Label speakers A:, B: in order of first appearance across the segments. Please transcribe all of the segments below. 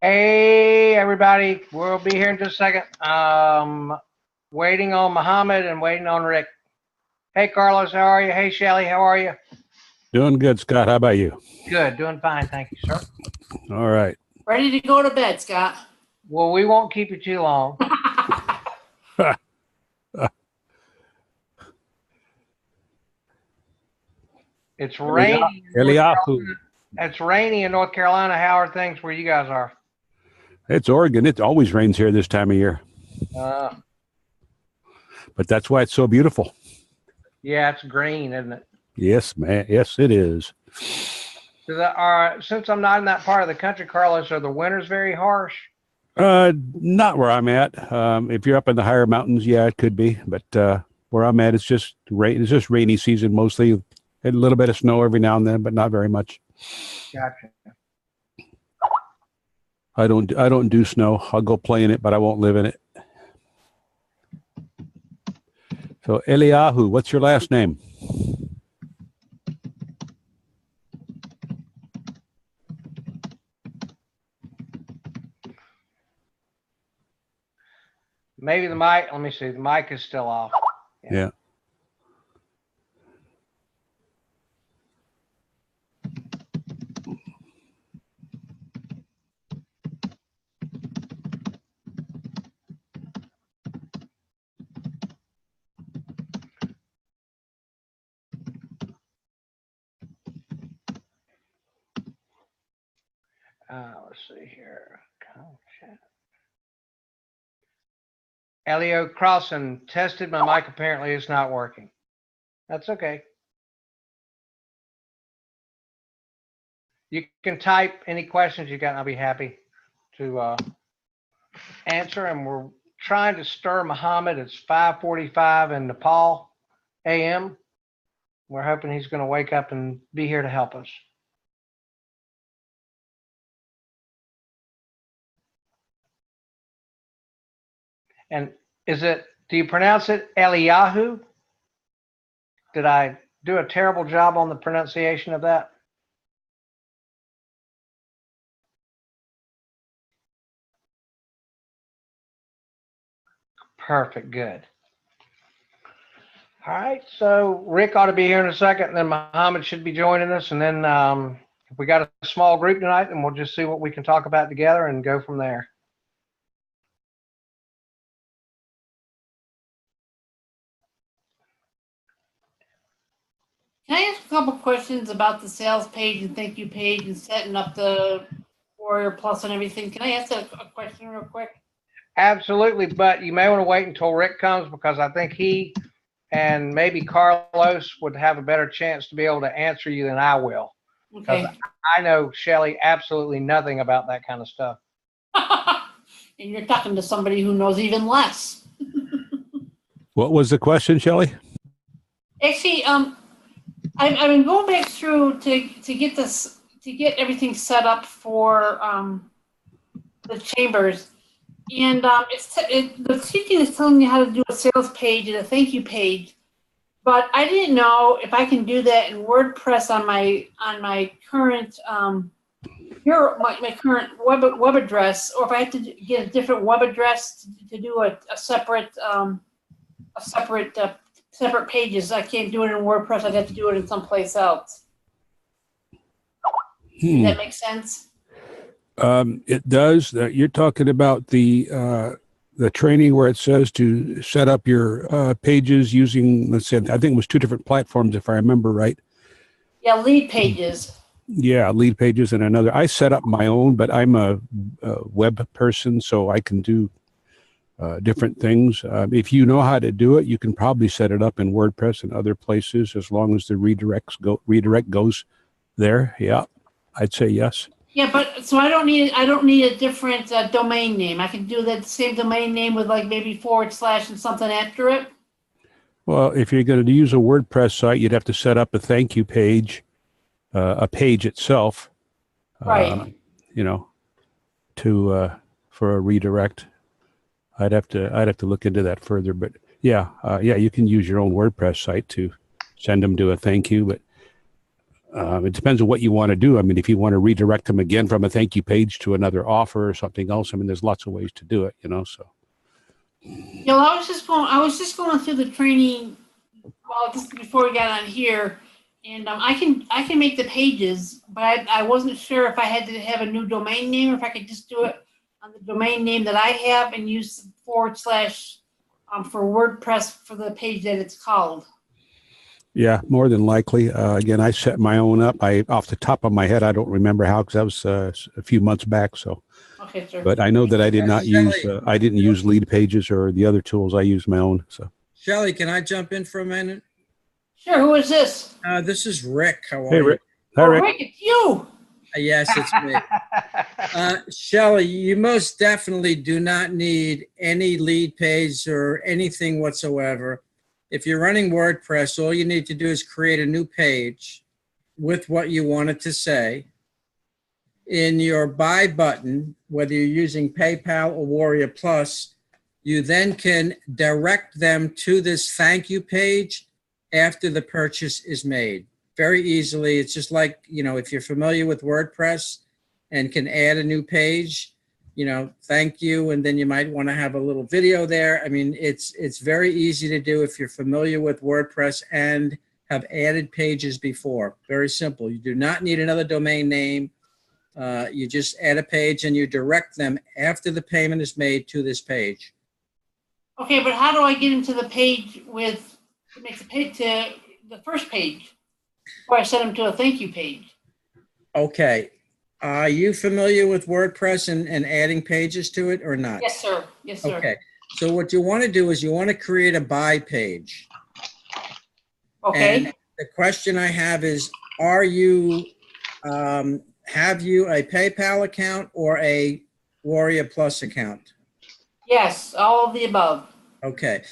A: Hey, everybody. We'll be here in just a second. Waiting on Muhammad and waiting on Rick. Hey, Carlos, how are you? Hey, Shelly, how are you?
B: Doing good, Scott. How about you?
A: Good, doing fine. Thank you, sir.
B: All right.
C: Ready to go to bed, Scott.
A: Well, we won't keep you too long. It's rainy.
B: Eliyahu.
A: It's rainy in North Carolina. How are things where you guys are?
B: It's Oregon. It always rains here this time of year.
A: Uh,
B: But that's why it's so beautiful.
A: yeah, it's green, isn't it?
B: Yes, man. Yes, it is.
A: Since I'm not in that part of the country, Carlos, are the winters very harsh?
B: Not where I'm at. If you're up in the higher mountains, yeah, it could be. But where I'm at, it's just rain. It's just rainy season mostly. A little bit of snow every now and then, but not very much.
A: Gotcha.
B: I don't do snow. I'll go play in it, but I won't live in it. So Eliyahu, what's your last name?
A: Maybe the mic. Let me see. The mic is still off.
B: Yeah.
A: Let's see here. Elio Crossan tested my mic. Apparently, it's not working. That's okay. You can type any questions you got, and I'll be happy to answer. And we're trying to stir Muhammad. It's 5:45 in Nepal a.m. We're hoping he's going to wake up and be here to help us. And do you pronounce it Eliyahu? Did I do a terrible job on the pronunciation of that? Perfect, good. All right, so Rick ought to be here in a second, and then Muhammad should be joining us. And then if we got a small group tonight, then we'll just see what we can talk about together and go from there.
C: Can I ask a couple questions about the sales page and thank you page and setting up the Warrior Plus and everything? Can I ask a question real quick?
A: Absolutely, but you may want to wait until Rick comes, because I think he and maybe Carlos would have a better chance to be able to answer you than I will.
C: Okay.
A: I know, Shelly, absolutely nothing about that kind of stuff.
C: And you're talking to somebody who knows even less.
B: What was the question, Shelley?
C: Actually, I've been going back through to get everything set up for the chambers, and the teaching is telling me how to do a sales page and a thank you page, but I didn't know if I can do that in WordPress on my current my current web address, or if I have to get a different web address to do a separate separate pages. I can't do it in WordPress. I'd have to do it in someplace else. Does that make sense?
B: It does. You're talking about the training where it says to set up your pages using, let's say, I think it was 2 different platforms, if I remember right.
C: Yeah, lead pages.
B: Yeah, lead pages and another. I set up my own, but I'm a web person, so I can do different things. If you know how to do it, you can probably set it up in WordPress and other places, as long as the redirect goes there. Yeah, I'd say yes.
C: Yeah, but so I don't need a different domain name. I can do that same domain name with like maybe / and something after it.
B: Well, if you're going to use a WordPress site, you'd have to set up a thank you page, a page itself,
C: right?
B: For a redirect. I'd have to look into that further, but yeah, you can use your own WordPress site to send them to a thank you. But It depends on what you want to do. I mean, if you want to redirect them again from a thank you page to another offer or something else, I mean, there's lots of ways to do it, so.
C: Yeah, well, I was just going through the training, well, just before we got on here, and I can make the pages, but I wasn't sure if I had to have a new domain name or if I could just do it on the domain name that I have and use / for WordPress for the page that it's called.
B: Yeah, more than likely. Again, I set my own up. Off the top of my head, I don't remember how, because that was a few months back. So,
C: Okay, sir.
B: but I know that I did not use. I didn't use Lead Pages or the other tools. I used my own. So,
D: Shelley, can I jump in for a minute?
C: Sure, who is this?
D: This is Rick. How are
B: hey,
D: you?
B: Rick. Hi, Rick.
C: Rick, it's you.
D: Yes, it's me. Shelley, you most definitely do not need any lead page or anything whatsoever. If you're running WordPress, all you need to do is create a new page with what you want it to say. In your buy button, whether you're using PayPal or Warrior Plus, you then can direct them to this thank you page after the purchase is made. Very easily. It's just like, if you're familiar with WordPress and can add a new page, thank you, and then you might want to have a little video there. I mean, it's very easy to do if you're familiar with WordPress and have added pages before. Very simple. You do not need another domain name. You just add a page and you direct them after the payment is made to this page.
C: Okay, but how do I get into the page to make the page to the first page before I send them to a thank you page?
D: Okay. Are you familiar with WordPress and adding pages to it or not?
C: Yes, sir. Yes, sir.
D: Okay. So what you want to do is you want to create a buy page.
C: Okay.
D: And the question I have is, have you a PayPal account or a Warrior Plus account?
C: Yes, all of the above.
D: Okay.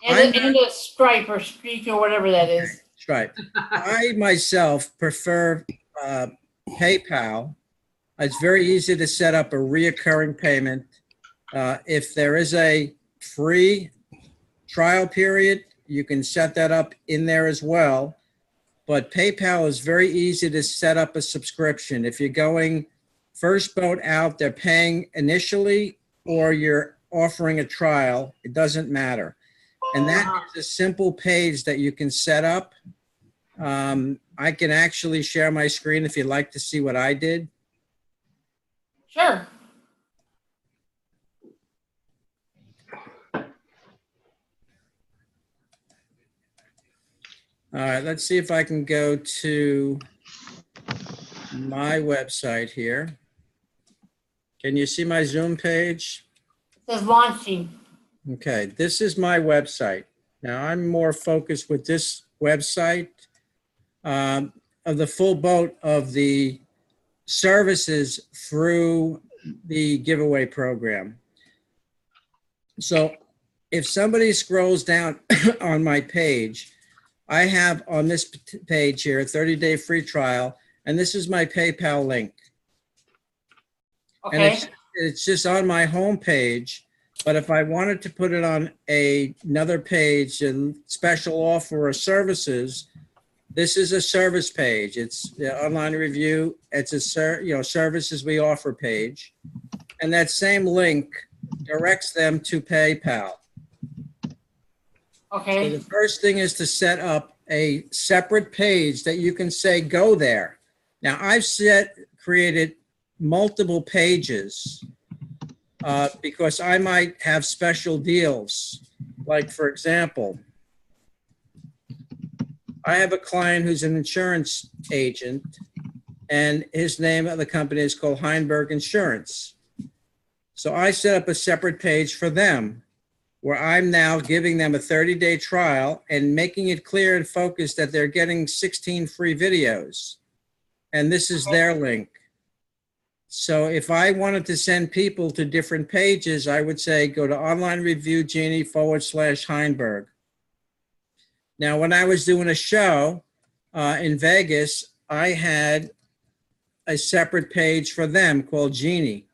C: And a Stripe or Streak or whatever that is.
D: Stripe. I myself prefer PayPal. It's very easy to set up a reoccurring payment. If there is a free trial period, you can set that up in there as well. But PayPal is very easy to set up a subscription. If you're going first boat out, they're paying initially, or you're offering a trial, it doesn't matter. And that is a simple page that you can set up. I can actually share my screen if you'd like to see what I did.
C: Sure.
D: All right, let's see if I can go to my website here. Can you see my Zoom page?
C: It says launching.
D: Okay, this is my website. Now, I'm more focused with this website of the full boat of the services through the giveaway program. So if somebody scrolls down on my page, I have on this page here a 30-day free trial, and this is my PayPal link.
C: Okay.
D: And it's just on my home page. But if I wanted to put it on another page, a special offer or services, this is a service page. It's the online review. It's a services we offer page, and that same link directs them to PayPal.
C: Okay.
D: So the first thing is to set up a separate page that you can say go there. Now I've created multiple pages. Because I might have special deals. Like, for example, I have a client who's an insurance agent, and his name of the company is called Heinberg Insurance. So I set up a separate page for them where I'm now giving them a 30-day trial and making it clear and focused that they're getting 16 free videos. And this is their link. So if I wanted to send people to different pages, I would say go to Online Review Genie /Heinberg. Now, when I was doing a show in Vegas, I had a separate page for them called Genie.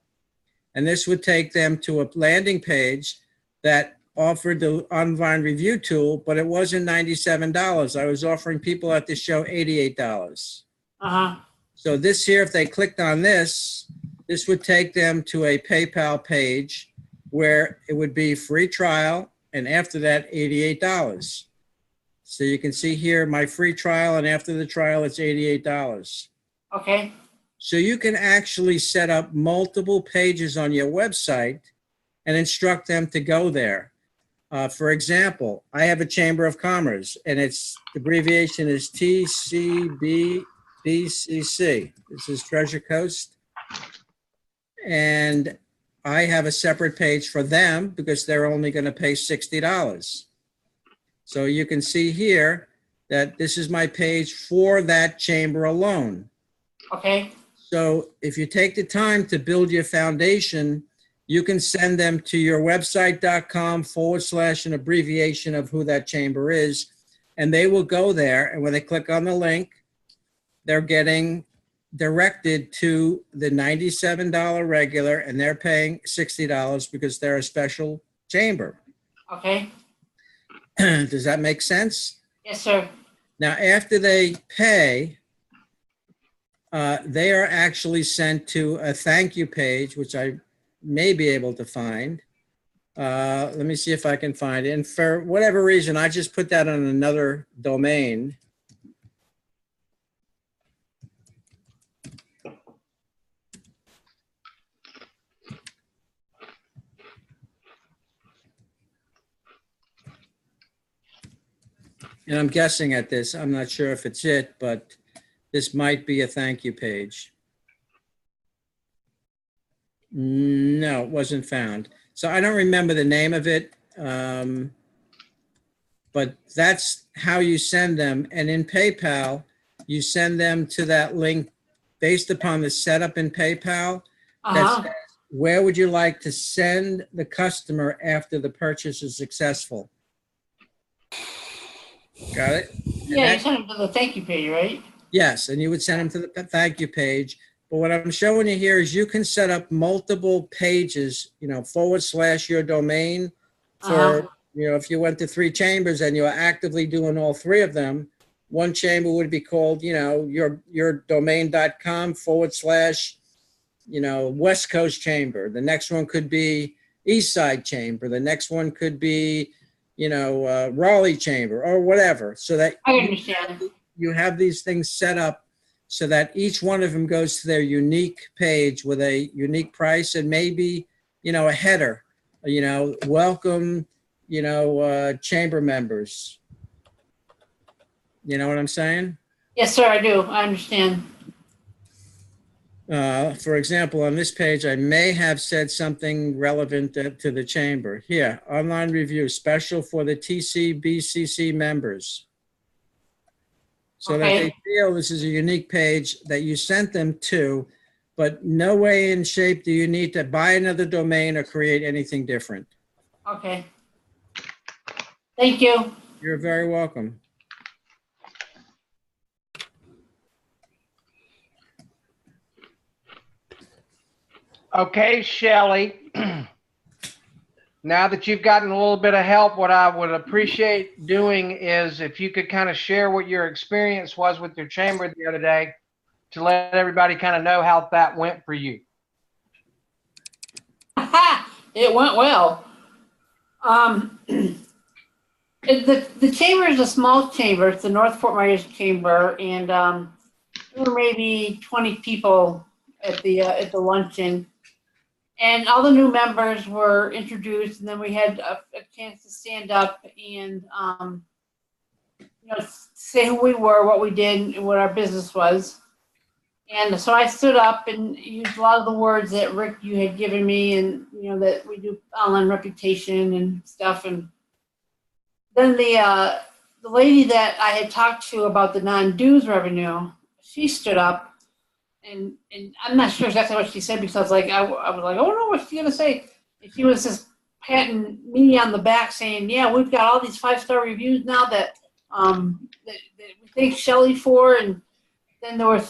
D: And this would take them to a landing page that offered the online review tool, but it wasn't $97. I was offering people at the show $88.
C: Uh-huh.
D: So this here, if they clicked on this, this would take them to a PayPal page where it would be free trial, and after that, $88. So you can see here my free trial, and after the trial, it's $88.
C: Okay.
D: So you can actually set up multiple pages on your website and instruct them to go there. For example, I have a Chamber of Commerce, and its abbreviation is TCBCC. This is Treasure Coast. And I have a separate page for them because they're only going to pay $60. So you can see here that this is my page for that chamber alone.
C: Okay.
D: So if you take the time to build your foundation, you can send them to your website.com/ an abbreviation of who that chamber is, and they will go there. And when they click on the link, they're getting directed to the $97 regular, and they're paying $60 because they're a special chamber.
C: Okay.
D: Does that make sense?
C: Yes, sir.
D: Now, after they pay, they are actually sent to a thank you page, which I may be able to find. Let me see if I can find it. And for whatever reason, I just put that on another domain. And I'm guessing at this, I'm not sure if it's it, but this might be a thank you page. No, it wasn't found. So I don't remember the name of it, but that's how you send them. And in PayPal, you send them to that link based upon the setup in PayPal.
C: Uh-huh.
D: That says, where would you like to send the customer after the purchase is successful? Got it?
C: Yeah, you sent them to the thank you page, right?
D: Yes, and you would send them to the thank you page. But what I'm showing you here is you can set up multiple pages, / your domain for, if you went to 3 chambers and you're actively doing all 3 of them, one chamber would be called, your domain.com / West Coast Chamber. The next one could be East Side Chamber. The next one could be, Raleigh Chamber or whatever. So that
C: I understand.
D: you have these things set up so that each one of them goes to their unique page with a unique price and maybe, a header, welcome, chamber members. You know what I'm saying?
C: Yes, sir, I do. I understand.
D: For example, on this page, I may have said something relevant to the chamber. Here, online review, special for the TCBCC members. So that they feel this is a unique page that you sent them to, but no way in shape do you need to buy another domain or create anything different.
C: Okay. Thank you.
D: You're very welcome.
A: Okay, Shelley. Now that you've gotten a little bit of help, what I would appreciate doing is if you could kind of share what your experience was with your chamber the other day to let everybody kind of know how that went for you.
C: It went well. The chamber is a small chamber. It's the North Fort Myers Chamber, and there were maybe 20 people at the luncheon. And all the new members were introduced, and then we had a chance to stand up and, say who we were, what we did, and what our business was. And so I stood up and used a lot of the words that Rick, you had given me, and that we do online reputation and stuff. And then the lady that I had talked to about the non-dues revenue, she stood up. And I'm not sure exactly what she said because I was like, I don't know what she's going to say. And she was just patting me on the back saying, yeah, we've got all these 5-star reviews now that we thank Shelley for. And then there were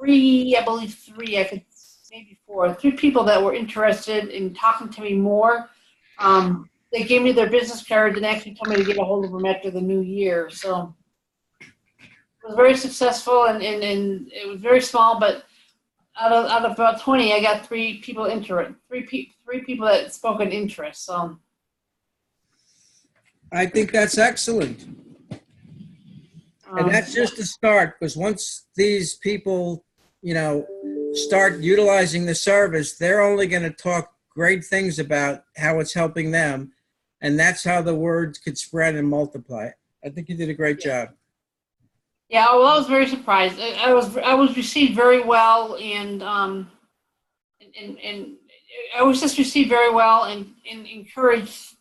C: 3, I believe 3, I could maybe 4, 3 people that were interested in talking to me more. They gave me their business cards and actually told me to get a hold of them after the new year. So it was very successful, and it was very small, but out of about 20, I got three people that spoke in interest. So
D: I think that's excellent. And that's just the start, because once these people, start utilizing the service, they're only going to talk great things about how it's helping them. And that's how the word could spread and multiply. I think you did a great job.
C: Yeah, well, I was very surprised. I was received very well, and I was just received very well and encouraged.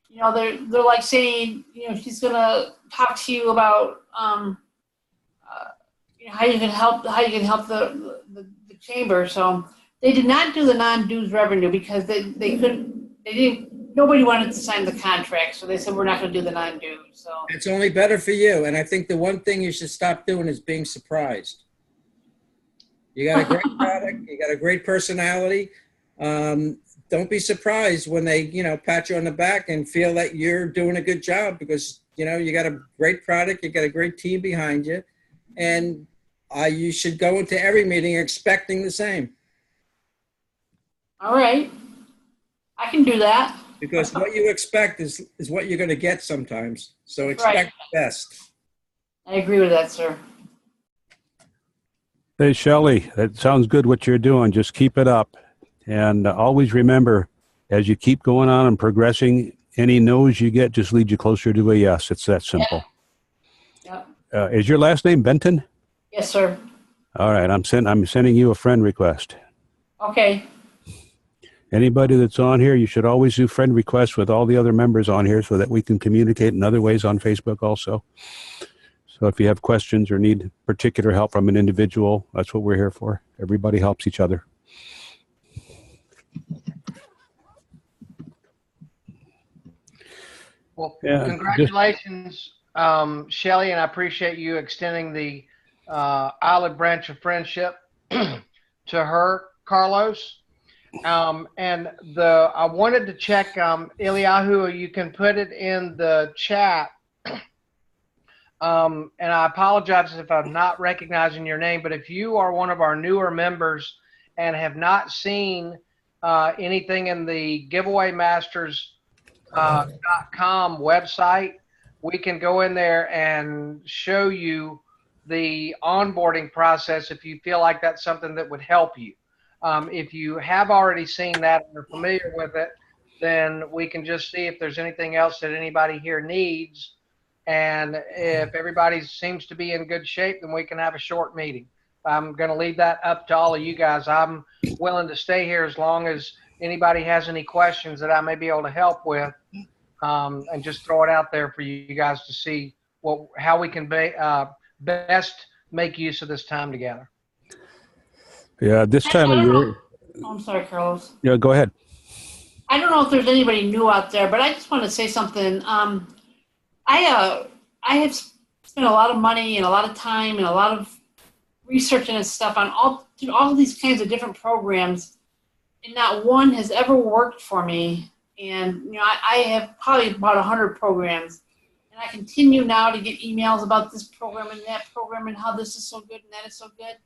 C: They're like saying, she's gonna talk to you about how you can help the chamber. So they did not do the non-dues revenue because they didn't. Nobody wanted to sign the contract, so they said we're not going to do the non-dues. So
D: it's only better for you. And I think the one thing you should stop doing is being surprised. You got a great product. You got a great personality. Don't be surprised when they, pat you on the back and feel that you're doing a good job because, you got a great product. You got a great team behind you. And you should go into every meeting expecting the same.
C: All right. I can do that.
D: Because what you expect is what you're going to get sometimes. So expect the best.
C: I agree with that, sir.
B: Hey, Shelley, that sounds good what you're doing. Just keep it up. And always remember, as you keep going on and progressing, any no's you get just lead you closer to a yes. It's that simple.
C: Yep.
B: Is your last name Benton?
C: Yes, sir.
B: All right. I'm sending you a friend request.
C: Okay.
B: Anybody that's on here, you should always do friend requests with all the other members on here so that we can communicate in other ways on Facebook also. So if you have questions or need particular help from an individual, that's what we're here for. Everybody helps each other.
A: Well, congratulations, Shelley, and I appreciate you extending the olive branch of friendship to her, Carlos. And I wanted to check, Eliyahu, you can put it in the chat. And I apologize if I'm not recognizing your name, but if you are one of our newer members and have not seen anything in the giveawaymasters.com website, we can go in there and show you the onboarding process if you feel like that's something that would help you. If you have already seen that and are familiar with it, then we can just see if there's anything else that anybody here needs. And if everybody seems to be in good shape, then we can have a short meeting. I'm going to leave that up to all of you guys. I'm willing to stay here as long as anybody has any questions that I may be able to help with, and just throw it out there for you guys to see how we can best make use of this time together.
B: Yeah, this time of year.
C: Oh, I'm sorry, Carlos.
B: Yeah, go ahead.
C: I don't know if there's anybody new out there, but I just want to say something. I have spent a lot of money and a lot of time and a lot of research and stuff on all these kinds of different programs, and not one has ever worked for me. And I have probably about 100 programs, and I continue now to get emails about this program and that program and how this is so good and that is so good.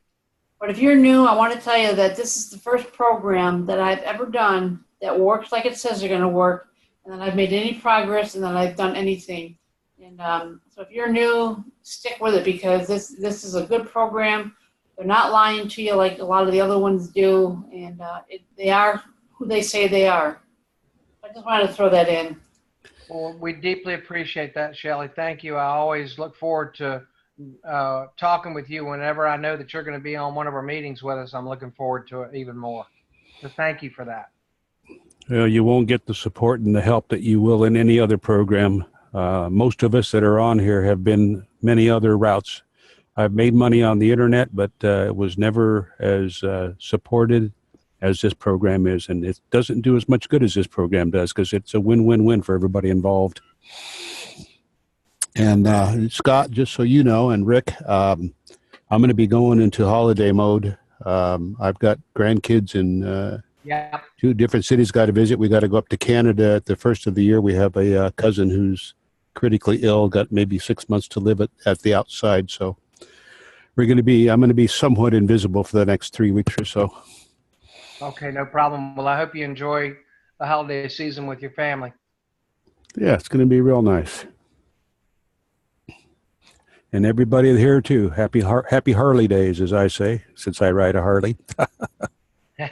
C: But if you're new, I want to tell you that this is the first program that I've ever done that works like it says they're going to work, and that I've made any progress, and that I've done anything. And so if you're new, stick with it, because this is a good program. They're not lying to you like a lot of the other ones do, and they are who they say they are. I just wanted to throw that in.
A: Well, we deeply appreciate that, Shelley. Thank you. I always look forward to talking with you whenever I know that you're going to be on one of our meetings with us. I'm looking forward to it even more. So thank you for that.
B: Well, you won't get the support and the help that you will in any other program. Most of us that are on here have been many other routes. I've made money on the internet, but it was never as supported as this program is. And it doesn't do as much good as this program does, because it's a win-win-win for everybody involved. And Scott, just so you know, and Rick, I'm going to be going into holiday mode. I've got grandkids in 2 different cities got to visit. We got to go up to Canada at the first of the year. We have a cousin who's critically ill, got maybe 6 months to live at the outside. So I'm going to be somewhat invisible for the next 3 weeks or so.
A: Okay, no problem. Well, I hope you enjoy the holiday season with your family.
B: Yeah, it's going to be real nice. And everybody here too. Happy Harley days, as I say, since I ride a Harley.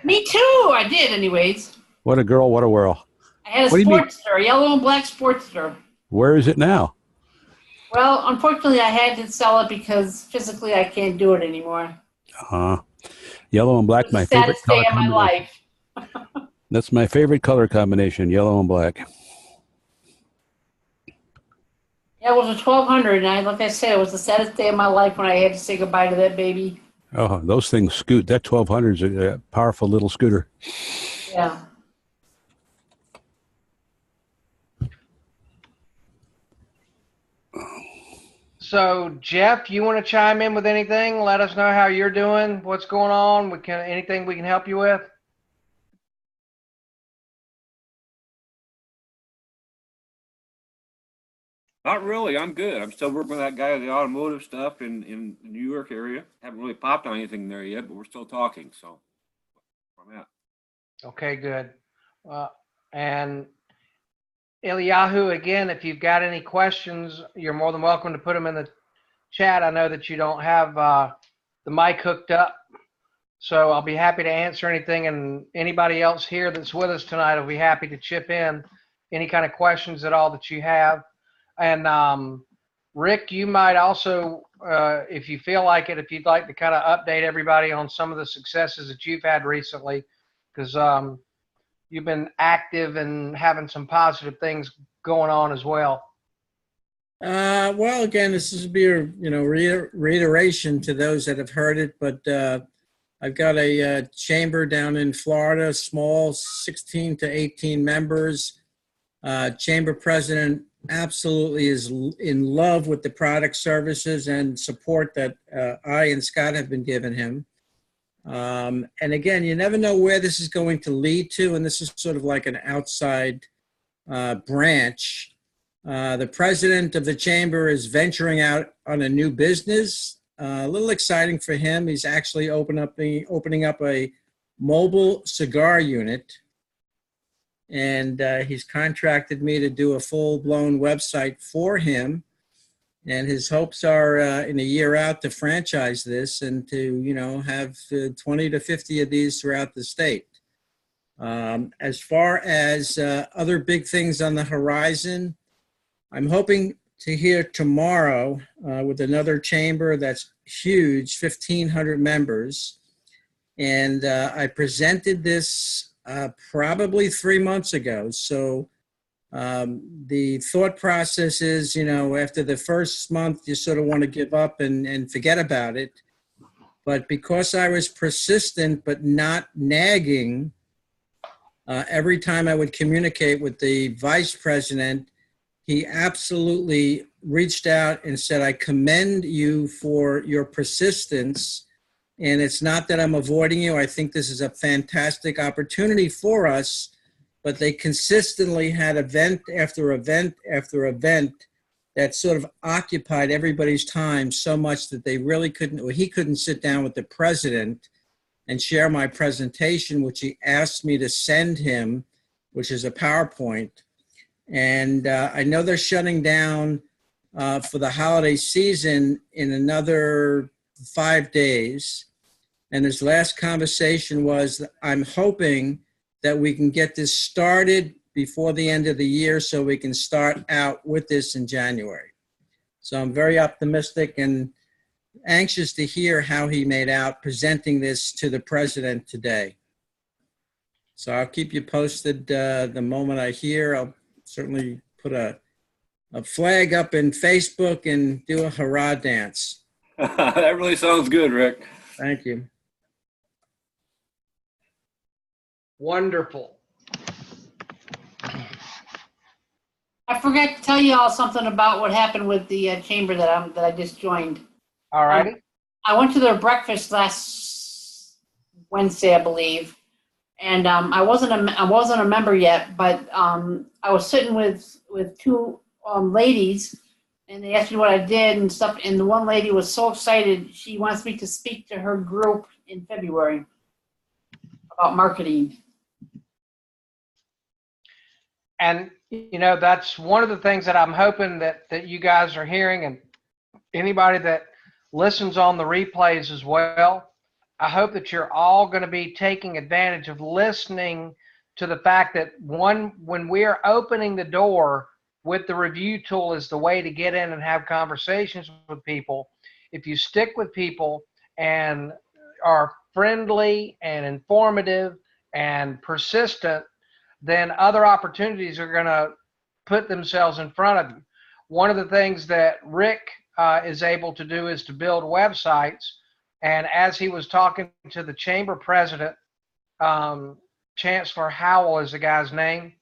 C: Me too. I did, anyways.
B: What a girl, what a whirl.
C: I had a
B: What do you mean?
C: Sportster, yellow and black Sportster.
B: Where is it now?
C: Well, unfortunately, I had to sell it because physically I can't do it anymore.
B: Yellow and black,
C: It's
B: my
C: the
B: favorite
C: saddest
B: color
C: day of my
B: combination.
C: life.
B: That's my favorite color combination, yellow and black.
C: Yeah, it was a 1200, and like I said, it was the saddest day of my life when I had to say goodbye to that baby.
B: Oh, those things scoot. That 1200 is a powerful little scooter.
C: Yeah.
A: So, Jeff, you want to chime in with anything? Let us know how you're doing, what's going on. Anything we can help you with?
E: Not really. I'm good. I'm still working with that guy on the automotive stuff in the New York area. Haven't really popped on anything there yet, but we're still talking. So, I'm at.
A: Okay, good. And Eliyahu, again, if you've got any questions, you're more than welcome to put them in the chat. I know that you don't have the mic hooked up, so I'll be happy to answer anything. And anybody else here that's with us tonight will be happy to chip in any kind of questions at all that you have. And Rick, you might also, if you feel like it, if you'd like to kind of update everybody on some of the successes that you've had recently, because you've been active and having some positive things going on as well.
D: Well, again, this is be a reiteration to those that have heard it, but I've got a chamber down in Florida, small, 16 to 18 members. Chamber president absolutely is in love with the product, services, and support that I and Scott have been giving him. And again, you never know where this is going to lead to, and this is sort of like an outside branch. The president of the chamber is venturing out on a new business. A little exciting for him. He's actually opening up a mobile cigar unit. And he's contracted me to do a full-blown website for him. And his hopes are in a year out to franchise this and to, have 20 to 50 of these throughout the state. As far as other big things on the horizon, I'm hoping to hear tomorrow with another chamber that's huge, 1,500 members. And I presented this probably 3 months ago. So the thought process is, after the first month, you sort of want to give up and forget about it. But because I was persistent but not nagging, every time I would communicate with the vice president, he absolutely reached out and said, I commend you for your persistence. And it's not that I'm avoiding you. I think this is a fantastic opportunity for us. But they consistently had event after event after event that sort of occupied everybody's time so much that they really couldn't, or he couldn't sit down with the president and share my presentation, which he asked me to send him, which is a PowerPoint. And I know they're shutting down for the holiday season in another 5 days. And his last conversation was, I'm hoping that we can get this started before the end of the year so we can start out with this in January. So I'm very optimistic and anxious to hear how he made out presenting this to the president today. So I'll keep you posted the moment I hear. I'll certainly put a flag up in Facebook and do a hurrah dance.
E: That really sounds good, Rick.
D: Thank you.
A: Wonderful.
C: I forgot to tell you all something about what happened with the chamber that I just joined.
A: All righty.
C: I went to their breakfast last Wednesday, I believe, and I wasn't a member yet, but I was sitting with two ladies, and they asked me what I did and stuff. And the one lady was so excited. She wants me to speak to her group in February about marketing.
A: And, you know, that's one of the things that I'm hoping that you guys are hearing, and anybody that listens on the replays as well. I hope that you're all going to be taking advantage of listening to the fact that when we are opening the door with the review tool as the way to get in and have conversations with people, if you stick with people and are friendly and informative and persistent, then other opportunities are going to put themselves in front of you. One of the things that Rick is able to do is to build websites. And as he was talking to the chamber president, Chancellor Howell is the guy's name,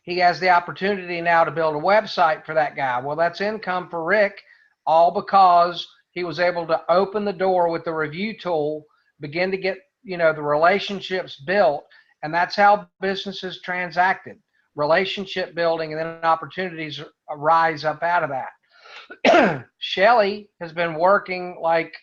A: he has the opportunity now to build a website for that guy. Well, that's income for Rick, all because he was able to open the door with the review tool, begin to get, you know, the relationships built. And that's how businesses transacted, relationship building, and then opportunities rise up out of that. Shelly has been working like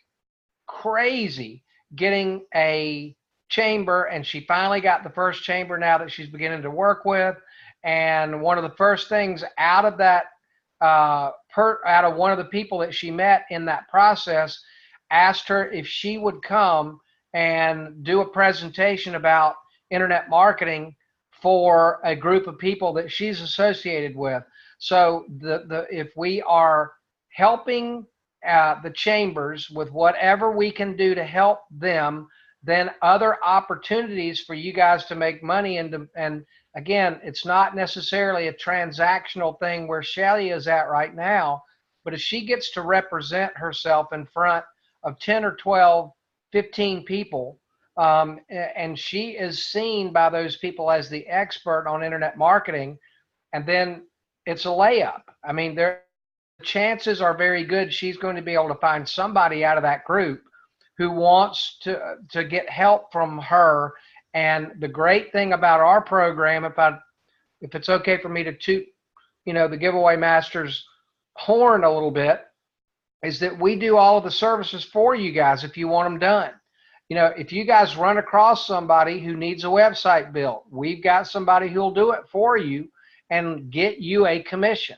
A: crazy getting a chamber, and she finally got the first chamber now that she's beginning to work with. And one of the first things out of that, out of one of the people that she met in that process, asked her if she would come and do a presentation about internet marketing for a group of people that she's associated with. So if we are helping the chambers with whatever we can do to help them, then other opportunities for you guys to make money. And again, it's not necessarily a transactional thing where Shelly is at right now, but if she gets to represent herself in front of 10 or 12, 15 people, and she is seen by those people as the expert on internet marketing, and then it's a layup. I mean, the chances are very good she's going to be able to find somebody out of that group who wants to get help from her. And the great thing about our program, if it's okay for me to toot, you know, the Giveaway Masters horn a little bit, is that we do all of the services for you guys if you want them done. You know, if you guys run across somebody who needs a website built, we've got somebody who'll do it for you and get you a commission.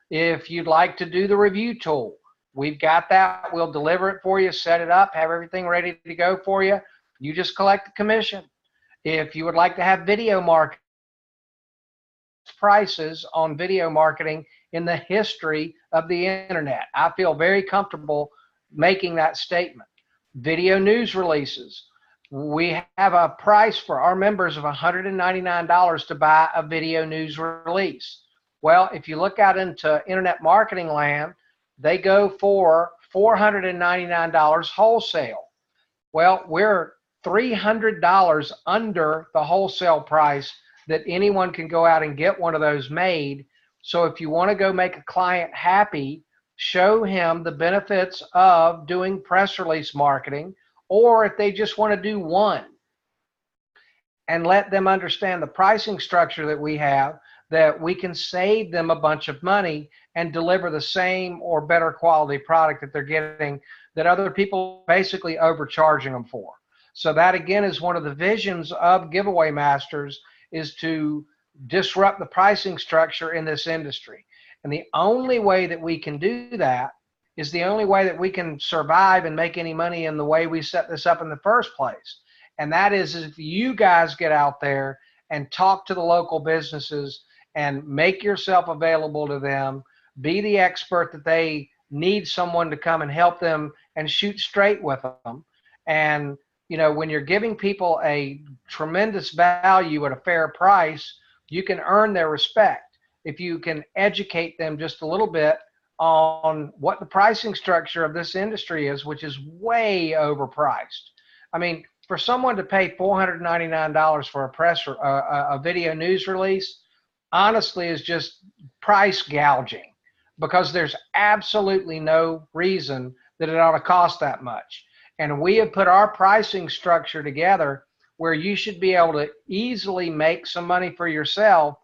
A: If you'd like to do the review tool, we've got that. We'll deliver it for you, set it up, have everything ready to go for you. You just collect the commission. If you would like to have video marketing, prices on video marketing in the history of the internet, I feel very comfortable making that statement. Video news releases. We have a price for our members of $199 to buy a video news release. Well, if you look out into internet marketing land, they go for $499 wholesale. Well, we're $300 under the wholesale price that anyone can go out and get one of those made. So if you want to go make a client happy, show him the benefits of doing press release marketing, or if they just want to do one, and let them understand the pricing structure that we have, that we can save them a bunch of money and deliver the same or better quality product that they're getting that other people basically overcharging them for. So that again is one of the visions of Giveaway Masters, is to disrupt the pricing structure in this industry. And the only way that we can do that is the only way that we can survive and make any money in the way we set this up in the first place. And that is if you guys get out there and talk to the local businesses and make yourself available to them, be the expert that they need someone to come and help them and shoot straight with them. And, you know, when you're giving people a tremendous value at a fair price, you can earn their respect. If you can educate them just a little bit on what the pricing structure of this industry is, which is way overpriced. I mean, for someone to pay $499 for a video news release, honestly is just price gouging, because there's absolutely no reason that it ought to cost that much. And we have put our pricing structure together where you should be able to easily make some money for yourself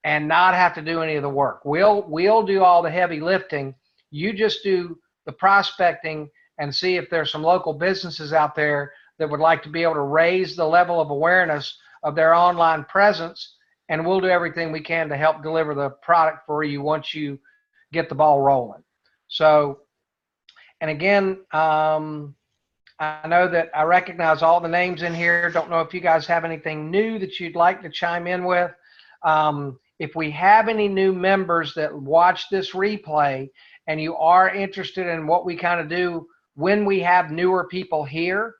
A: and not have to do any of the work. We'll do all the heavy lifting. You just do the prospecting and see if there's some local businesses out there that would like to be able to raise the level of awareness of their online presence, and we'll do everything we can to help deliver the product for you once you get the ball rolling. So, and again, I know that I recognize all the names in here. Don't know if you guys have anything new that you'd like to chime in with. If we have any new members that watch this replay and you are interested in what we kind of do when we have newer people here,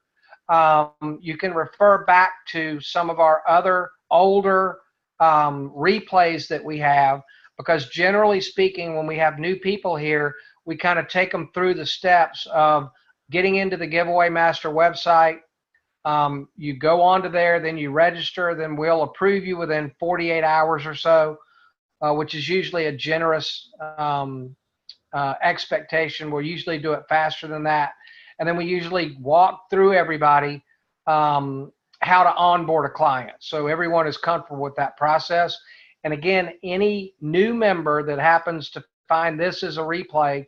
A: you can refer back to some of our other older replays that we have, because generally speaking, when we have new people here, we kind of take them through the steps of getting into the Giveaway Master website. You go onto there, then you register, then we'll approve you within 48 hours or so, which is usually a generous expectation. We'll usually do it faster than that. And then we usually walk through everybody how to onboard a client, so everyone is comfortable with that process. And again, any new member that happens to find this as a replay,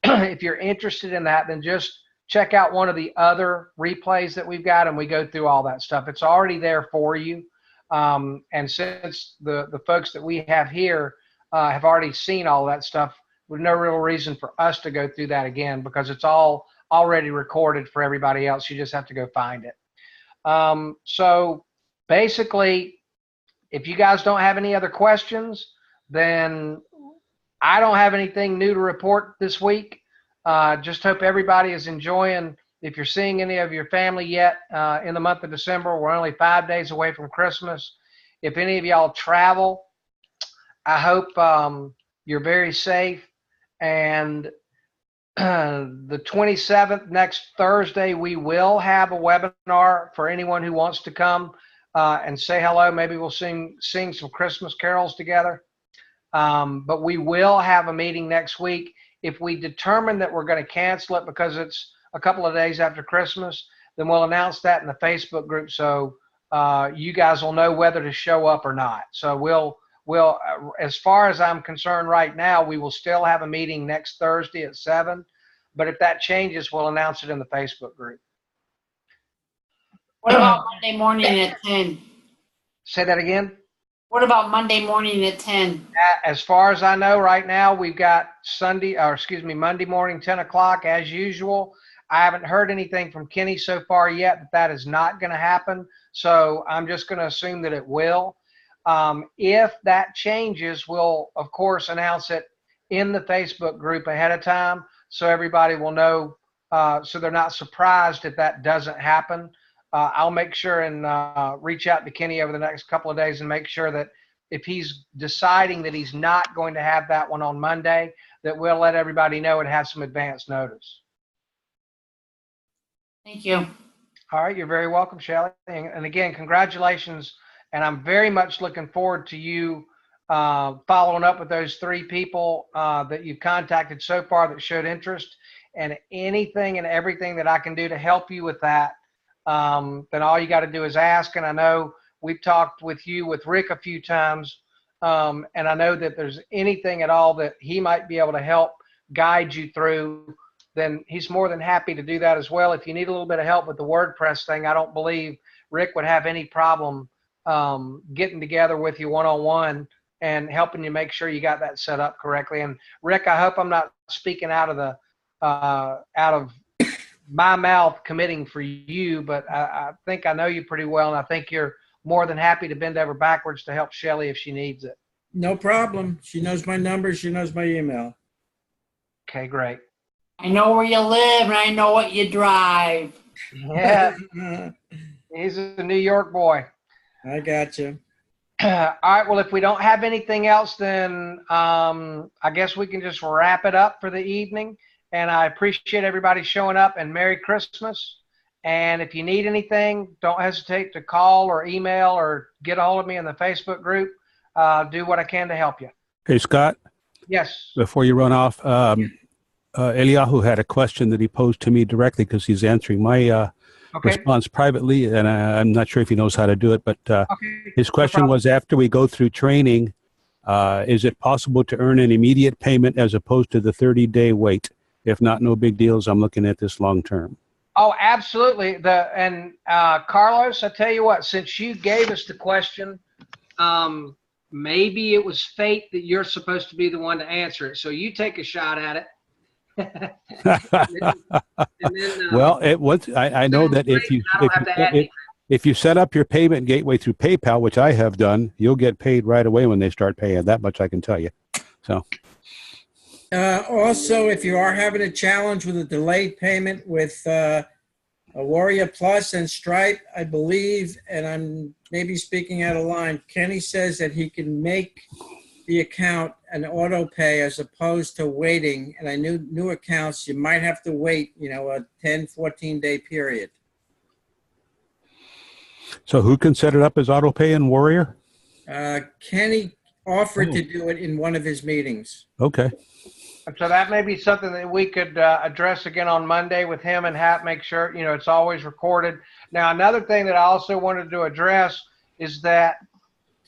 A: if you're interested in that, then just check out one of the other replays that we've got, and we go through all that stuff. It's already there for you. And since the folks that we have here have already seen all that stuff, there's no real reason for us to go through that again, because it's all already recorded for everybody else. You just have to go find it. So basically, if you guys don't have any other questions, then I don't have anything new to report this week. Just hope everybody is enjoying. If you're seeing any of your family yet in the month of December, we're only 5 days away from Christmas. If any of y'all travel, I hope you're very safe. And the 27th, next Thursday, we will have a webinar for anyone who wants to come and say hello. Maybe we'll sing some Christmas carols together. But we will have a meeting next week. If we determine that we're going to cancel it because it's a couple of days after Christmas, then we'll announce that in the Facebook group, so you guys will know whether to show up or not. So we'll as far as I'm concerned right now, we will still have a meeting next Thursday at 7. But if that changes, we'll announce it in the Facebook group.
C: What about Monday morning at 10?
A: Say that again.
C: What about Monday morning at 10?
A: As far as I know right now, we've got Monday morning, 10 o'clock as usual. I haven't heard anything from Kenny so far yet that is not going to happen. So I'm just going to assume that it will. If that changes, we'll of course announce it in the Facebook group ahead of time, so everybody will know, so they're not surprised if that doesn't happen. I'll make sure and reach out to Kenny over the next couple of days and make sure that if he's deciding that he's not going to have that one on Monday, that we'll let everybody know and have some advance notice.
C: Thank you.
A: All right, you're very welcome, Shelley. And again, congratulations. And I'm very much looking forward to you following up with those 3 people that you've contacted so far that showed interest, and anything and everything that I can do to help you with that. Then all you got to do is ask. And I know we've talked with Rick a few times, and I know that there's anything at all that he might be able to help guide you through, then he's more than happy to do that as well. If you need a little bit of help with the WordPress thing, I don't believe Rick would have any problem getting together with you one-on-one and helping you make sure you got that set up correctly. And Rick, I hope I'm not speaking out of my mouth committing for you, but I think I know you pretty well, and I think you're more than happy to bend over backwards to help Shelley if she needs it.
D: No problem. She knows my number. She knows my email.
A: Okay, great.
C: I know where you live and I know what you drive.
A: Yeah, he's a New York boy.
D: I got you.
A: All right, well, if we don't have anything else, then I guess we can just wrap it up for the evening. And I appreciate everybody showing up, and Merry Christmas. And if you need anything, don't hesitate to call or email or get a hold of me in the Facebook group. Do what I can to help you.
B: Hey, Scott,
A: Yes.
B: before you run off, Eliyahu had a question that he posed to me directly because he's answering my
A: Okay.
B: response privately, and I'm not sure if he knows how to do it, but
A: Okay.
B: his question
A: problem.
B: was, after we go through training, Is it possible to earn an immediate payment as opposed to the 30-day wait? If not, no big deals. I'm looking at this long term.
A: Oh, absolutely. Carlos, I tell you what, since you gave us the question, maybe it was fate that you're supposed to be the one to answer it. So you take a shot at it.
B: Well, I know that
A: I don't have to add anything.
B: if you set up your payment gateway through PayPal, which I have done, you'll get paid right away when they start paying. That much I can tell you. So.
D: Also, if you are having a challenge with a delayed payment with a Warrior Plus and Stripe, I believe, and I'm maybe speaking out of line, Kenny says that he can make the account an auto pay as opposed to waiting. And I knew new accounts, you might have to wait, a 10, 14-day period.
B: So who can set it up as auto pay in Warrior?
D: Kenny offered to do it in one of his meetings.
B: Okay.
A: So that may be something that we could address again on Monday with him and make sure, it's always recorded. Now, another thing that I also wanted to address is that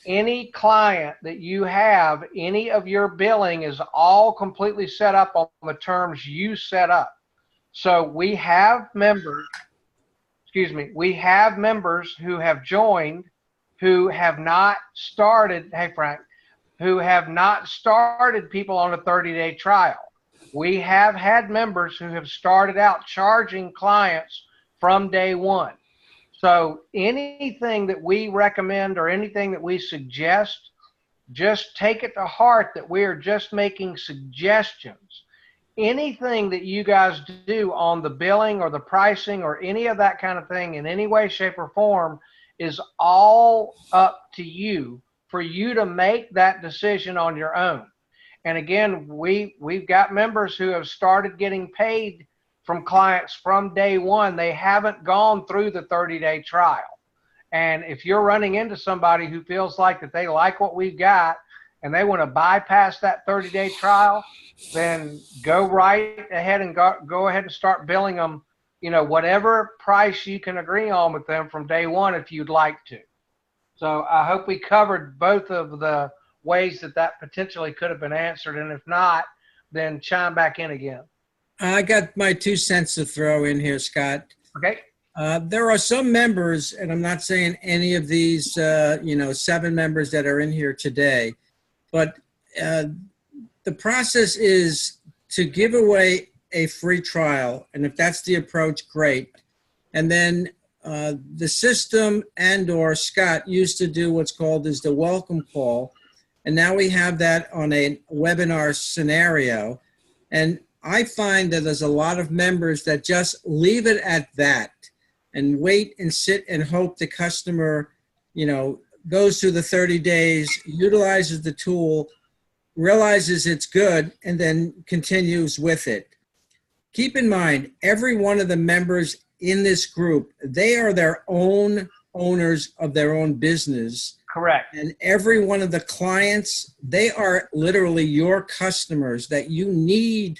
A: any client that you have, any of your billing is all completely set up on the terms you set up. So we have members who have joined who have not started, hey Frank, who have not started people on a 30-day trial. We have had members who have started out charging clients from day one. So anything that we recommend or anything that we suggest, just take it to heart that we are just making suggestions. Anything that you guys do on the billing or the pricing or any of that kind of thing in any way, shape, or form is all up to you, for you to make that decision on your own. And again, we've got members who have started getting paid from clients from day one. They haven't gone through the 30-day trial. And if you're running into somebody who feels like that they like what we've got and they want to bypass that 30-day trial, then go right ahead and go ahead and start billing them, whatever price you can agree on with them from day one if you'd like to. So I hope we covered both of the ways that potentially could have been answered. And if not, then chime back in again.
D: I got my 2 cents to throw in here, Scott.
A: Okay.
D: There are some members, and I'm not saying any of these, 7 members that are in here today, but the process is to give away a free trial. And if that's the approach, great. And then the system or Scott used to do what's called is the welcome call. And now we have that on a webinar scenario. And I find that there's a lot of members that just leave it at that and wait and sit and hope the customer, goes through the 30 days, utilizes the tool, realizes it's good, and then continues with it. Keep in mind, every one of the members in this group, they are their own owners of their own business.
A: Correct.
D: And every one of the clients, they are literally your customers that you need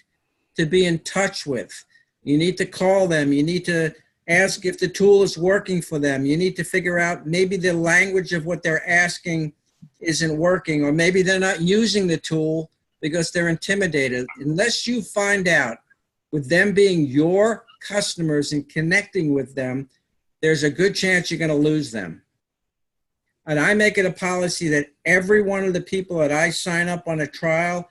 D: to be in touch with. You need to call them. You need to ask if the tool is working for them. You need to figure out maybe the language of what they're asking isn't working, or maybe they're not using the tool because they're intimidated. Unless you find out, with them being your customers and connecting with them, there's a good chance you're going to lose them. And I make it a policy that every one of the people that I sign up on a trial,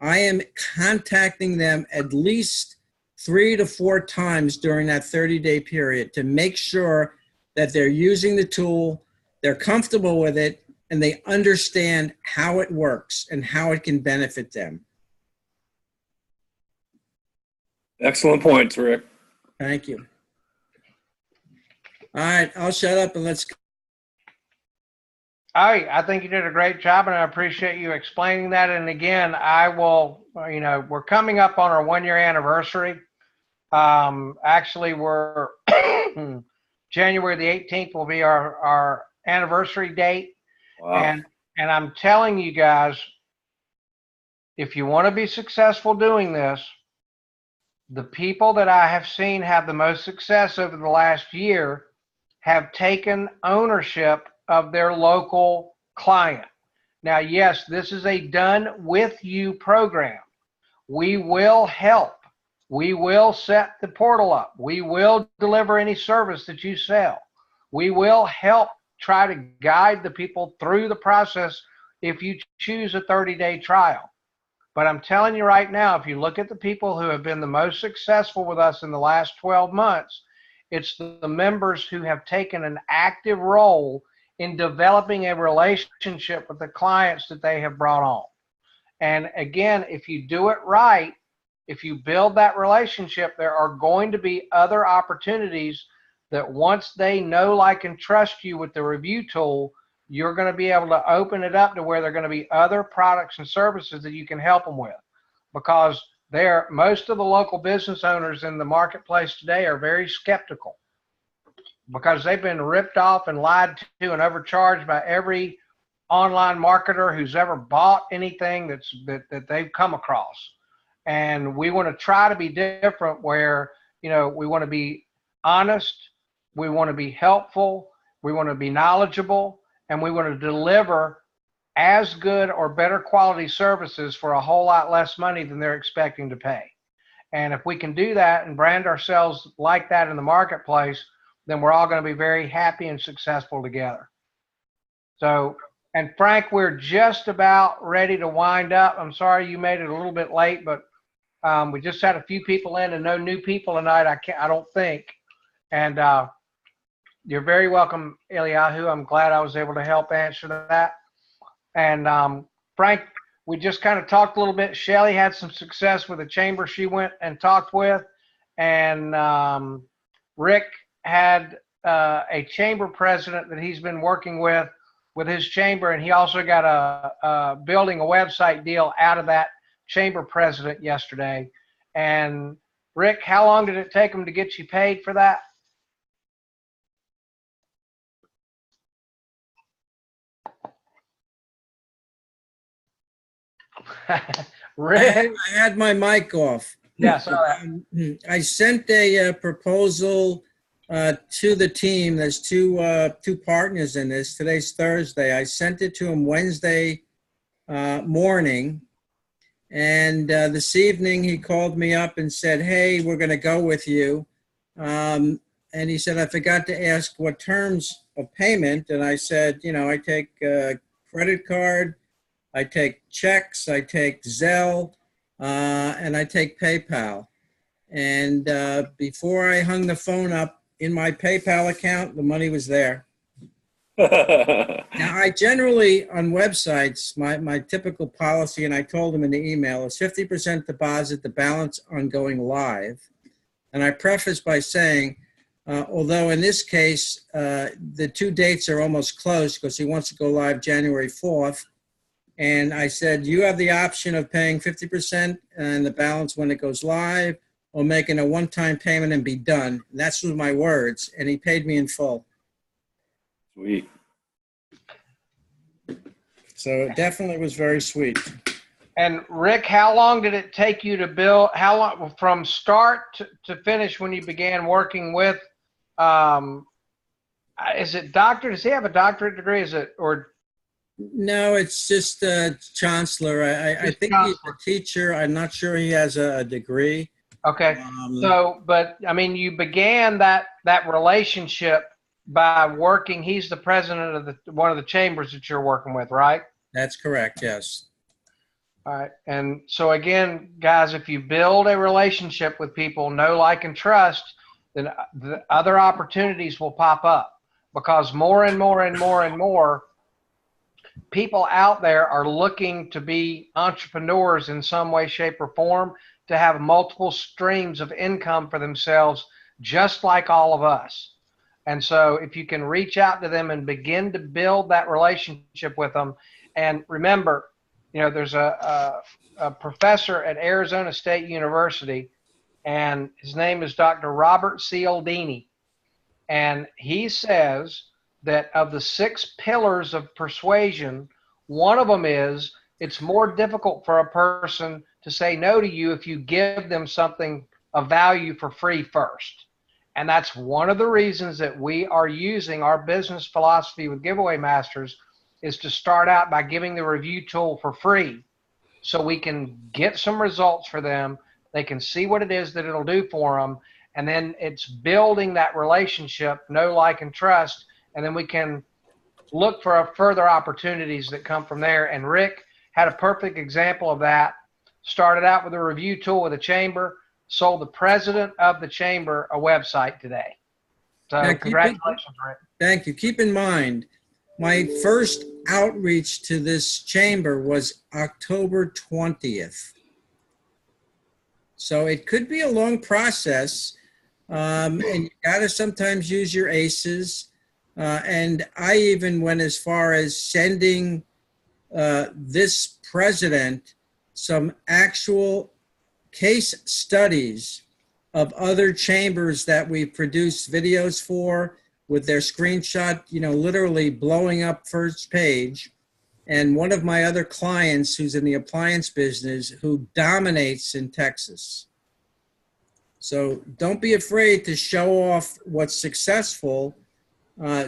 D: I am contacting them at least 3 to 4 times during that 30-day period to make sure that they're using the tool, they're comfortable with it, and they understand how it works and how it can benefit them.
E: Excellent points, Rick.
D: Thank you. All right, I'll shut up and let's.
A: All right, I think you did a great job, and I appreciate you explaining that. And again, I will, we're coming up on our 1-year anniversary. Actually, we're January the 18th will be our anniversary date. Wow. And I'm telling you guys, if you want to be successful doing this, the people that I have seen have the most success over the last year have taken ownership of their local client. Now, yes, this is a done with you program. We will help. We will set the portal up. We will deliver any service that you sell. We will help try to guide the people through the process if you choose a 30-day trial. But I'm telling you right now, if you look at the people who have been the most successful with us in the last 12 months, it's the members who have taken an active role in developing a relationship with the clients that they have brought on. And again, if you do it right, if you build that relationship, there are going to be other opportunities that once they know, like, and trust you with the review tool, you're going to be able to open it up to where there are going to be other products and services that you can help them with. Because most of the local business owners in the marketplace today are very skeptical because they've been ripped off and lied to and overcharged by every online marketer who's ever bought anything that they've come across. And we want to try to be different where, we want to be honest, we want to be helpful, we want to be knowledgeable, and we want to deliver as good or better quality services for a whole lot less money than they're expecting to pay. And if we can do that and brand ourselves like that in the marketplace, then we're all going to be very happy and successful together. So, and Frank, we're just about ready to wind up. I'm sorry you made it a little bit late, but we just had a few people in and no new people tonight, I don't think. And you're very welcome, Eliyahu. I'm glad I was able to help answer that. And Frank, we just kind of talked a little bit. Shelly had some success with a chamber she went and talked with. And Rick had a chamber president that he's been working with his chamber. And he also got building a website deal out of that chamber president yesterday. And Rick, how long did it take him to get you paid for that? Rick?
D: I had my mic off.
A: Yeah, saw that.
D: I sent a proposal to the team. There's two partners in this. Today's Thursday. I sent it to him Wednesday morning. And this evening he called me up and said, hey, we're going to go with you. And he said, I forgot to ask what terms of payment. And I said, I take a credit card, I take checks, I take Zelle, and I take PayPal. And before I hung the phone up, in my PayPal account, the money was there. Now, I generally, on websites, my typical policy, and I told them in the email, is 50% deposit, the balance on going live. And I preface by saying, although in this case, the two dates are almost close because he wants to go live January 4th. And I said, you have the option of paying 50% and the balance when it goes live, or making a one-time payment and be done. And that's with my words. And he paid me in full.
E: Sweet.
D: So it definitely was very sweet.
A: And Rick, how long did it take you to build, how long from start to finish when you began working with, is it doctor? Does he have a doctorate degree? Is it, or?
D: No, it's just chancellor. I think he's a teacher. I'm not sure he has a degree.
A: Okay. So, but I mean, you began that relationship by working. He's the president of one of the chambers that you're working with, right?
D: That's correct. Yes.
A: All right. And so again, guys, if you build a relationship with people, know, like, and trust, then the other opportunities will pop up, because more and more and more and more people out there are looking to be entrepreneurs in some way, shape, or form, to have multiple streams of income for themselves, just like all of us. And so if you can reach out to them and begin to build that relationship with them, and remember, there's a professor at Arizona State University, and his name is Dr. Robert Cialdini. And he says that of the 6 pillars of persuasion, one of them is it's more difficult for a person to say no to you if you give them something of value for free first. And that's one of the reasons that we are using our business philosophy with Giveaway Masters is to start out by giving the review tool for free so we can get some results for them. They can see what it is that it'll do for them. And then it's building that relationship, know, like, and trust. And then we can look for further opportunities that come from there. And Rick had a perfect example of that. Started out with a review tool with a chamber, sold the president of the chamber a website today. So
D: Now,
A: congratulations, Rick.
D: Thank you. Keep in mind, my first outreach to this chamber was October 20th. So it could be a long process, and you got to sometimes use your aces. And I even went as far as sending this president some actual case studies of other chambers that we produced videos for, with their screenshot, you know, literally blowing up first page. And one of my other clients who's in the appliance business who dominates in Texas. So don't be afraid to show off what's successful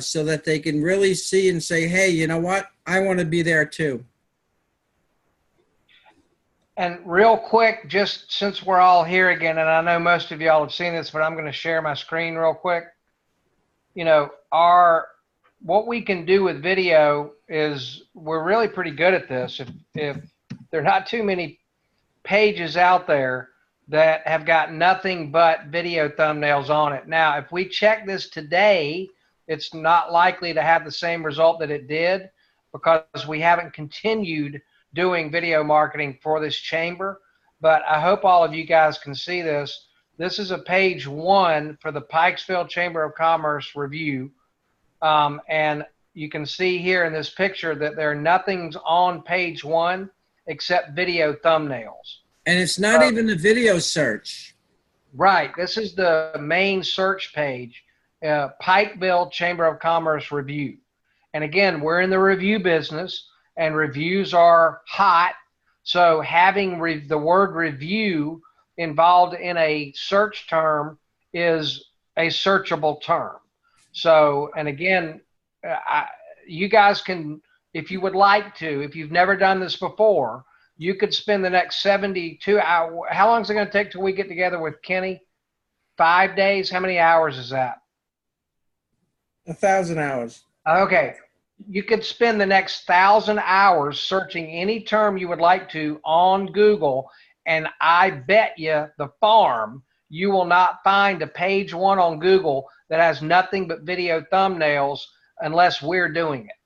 D: so that they can really see and say, hey, you know what? I want to be there too.
A: And real quick, just since we're all here again, and I know most of y'all have seen this, but I'm going to share my screen real quick. You know, what we can do with video is we're really pretty good at this. If there are not too many pages out there that have got nothing but video thumbnails on it. Now, if we check this today, it's not likely to have the same result that it did because we haven't continued doing video marketing for this chamber. But I hope all of you guys can see this. This is a page 1 for the Pikesville Chamber of Commerce review. And you can see here in this picture that nothing's on page 1 except video thumbnails.
D: And it's not even a video search.
A: Right. This is the main search page, Pikeville Chamber of Commerce review. And again, we're in the review business and reviews are hot. So having the word review involved in a search term is a searchable term. So, and again, you guys can, if you would like to, if you've never done this before, you could spend the next 72 hours. How long is it going to take till we get together with Kenny? 5 days? How many hours is that?
D: 1,000 hours.
A: Okay. You could spend the next 1,000 hours searching any term you would like to on Google, and I bet you the farm you will not find a page 1 on Google that has nothing but video thumbnails unless we're doing it.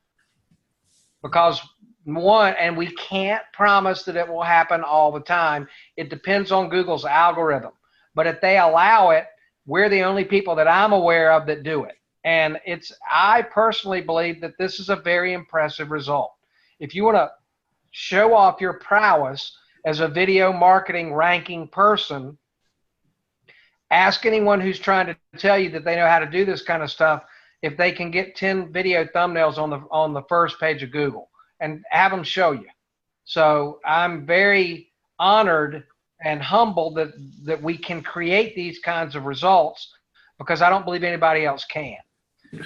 A: Because one, and we can't promise that it will happen all the time. It depends on Google's algorithm. But if they allow it, we're the only people that I'm aware of that do it. And I personally believe that this is a very impressive result. If you want to show off your prowess as a video marketing ranking person, ask anyone who's trying to tell you that they know how to do this kind of stuff if they can get 10 video thumbnails on the first page of Google and have them show you. So I'm very honored and humbled that we can create these kinds of results because I don't believe anybody else can.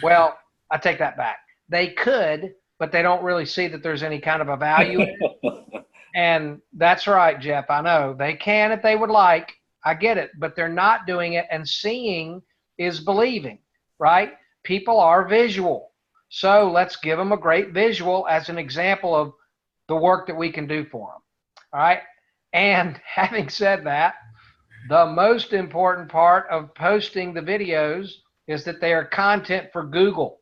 A: Well, I take that back. They could, but they don't really see that there's any kind of a value in it. And that's right, Jeff. I know they can if they would like. I get it, but they're not doing it. And seeing is believing, right? People are visual. So let's give them a great visual as an example of the work that we can do for them. All right. And having said that, the most important part of posting the videos is that they are content for Google,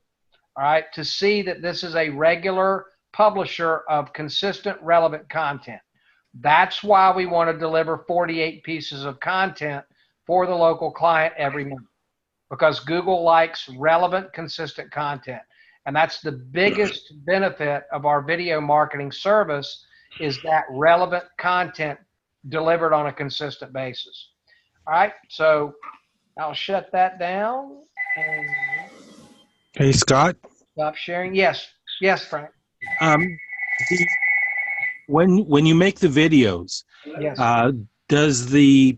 A: all right, to see that this is a regular publisher of consistent, relevant content. That's why we want to deliver 48 pieces of content for the local client every month, because Google likes relevant, consistent content. And that's the biggest benefit of our video marketing service is that relevant content delivered on a consistent basis. All right, so I'll shut that down.
F: Hey, Scott.
A: Stop sharing. Yes, Frank.
F: When you make the videos,
A: Yes.
F: does the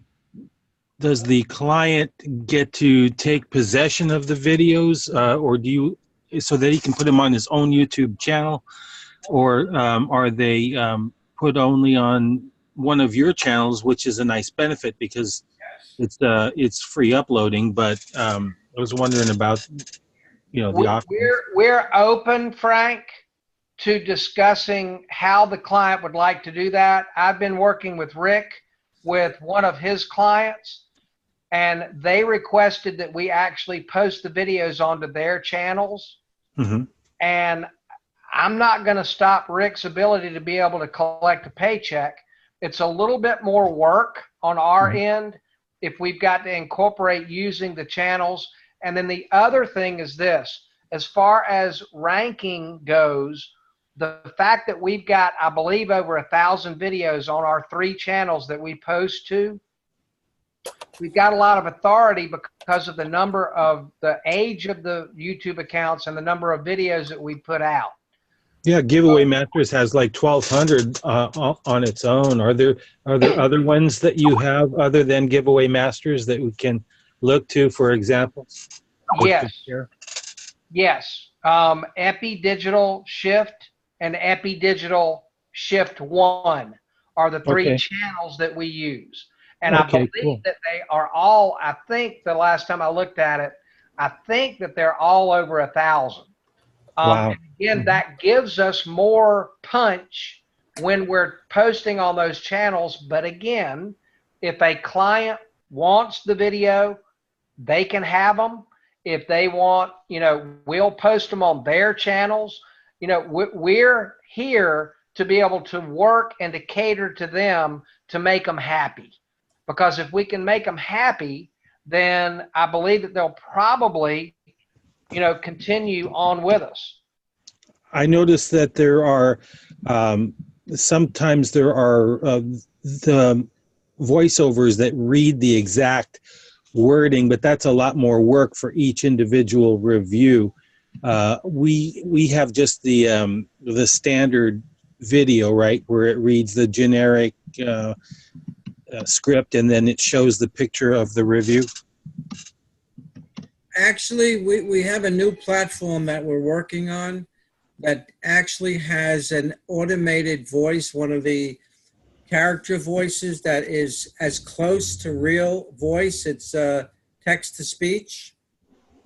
F: client get to take possession of the videos, or do so that he can put them on his own YouTube channel, or are they put only on one of your channels, which is a nice benefit because it's free uploading? But I was wondering about, the options.
A: We're open, Frank, to discussing how the client would like to do that. I've been working with Rick with one of his clients, and they requested that we actually post the videos onto their channels.
F: Mm-hmm.
A: And I'm not going to stop Rick's ability to be able to collect a paycheck. It's a little bit more work on our end if we've got to incorporate using the channels. And then the other thing is this, as far as ranking goes, the fact that we've got, I believe, over 1,000 videos on our 3 channels that we post to, we've got a lot of authority because of the number of the age of the YouTube accounts and the number of videos that we put out.
F: Yeah, Giveaway Masters has like 1,200 on its own. Are there other ones that you have other than Giveaway Masters that we can look to for examples?
A: Yes. Epi Digital Shift and Epi Digital Shift 1 are the 3 channels that we use. And I believe that they are all, I think the last time I looked at it, I think that they're all over 1,000.
F: Wow.
A: And again, that gives us more punch when we're posting on those channels. But again, if a client wants the video, they can have them. If they want, we'll post them on their channels. We're here to be able to work and to cater to them to make them happy. Because if we can make them happy, then I believe that they'll probably, continue on with us.
F: I noticed that there are, sometimes there are the voiceovers that read the exact wording, but that's a lot more work for each individual review. We have just the standard video, right, where it reads the generic script and then it shows the picture of the review.
D: Actually, we have a new platform that we're working on that actually has an automated voice, one of the character voices that is as close to real voice. It's text to speech.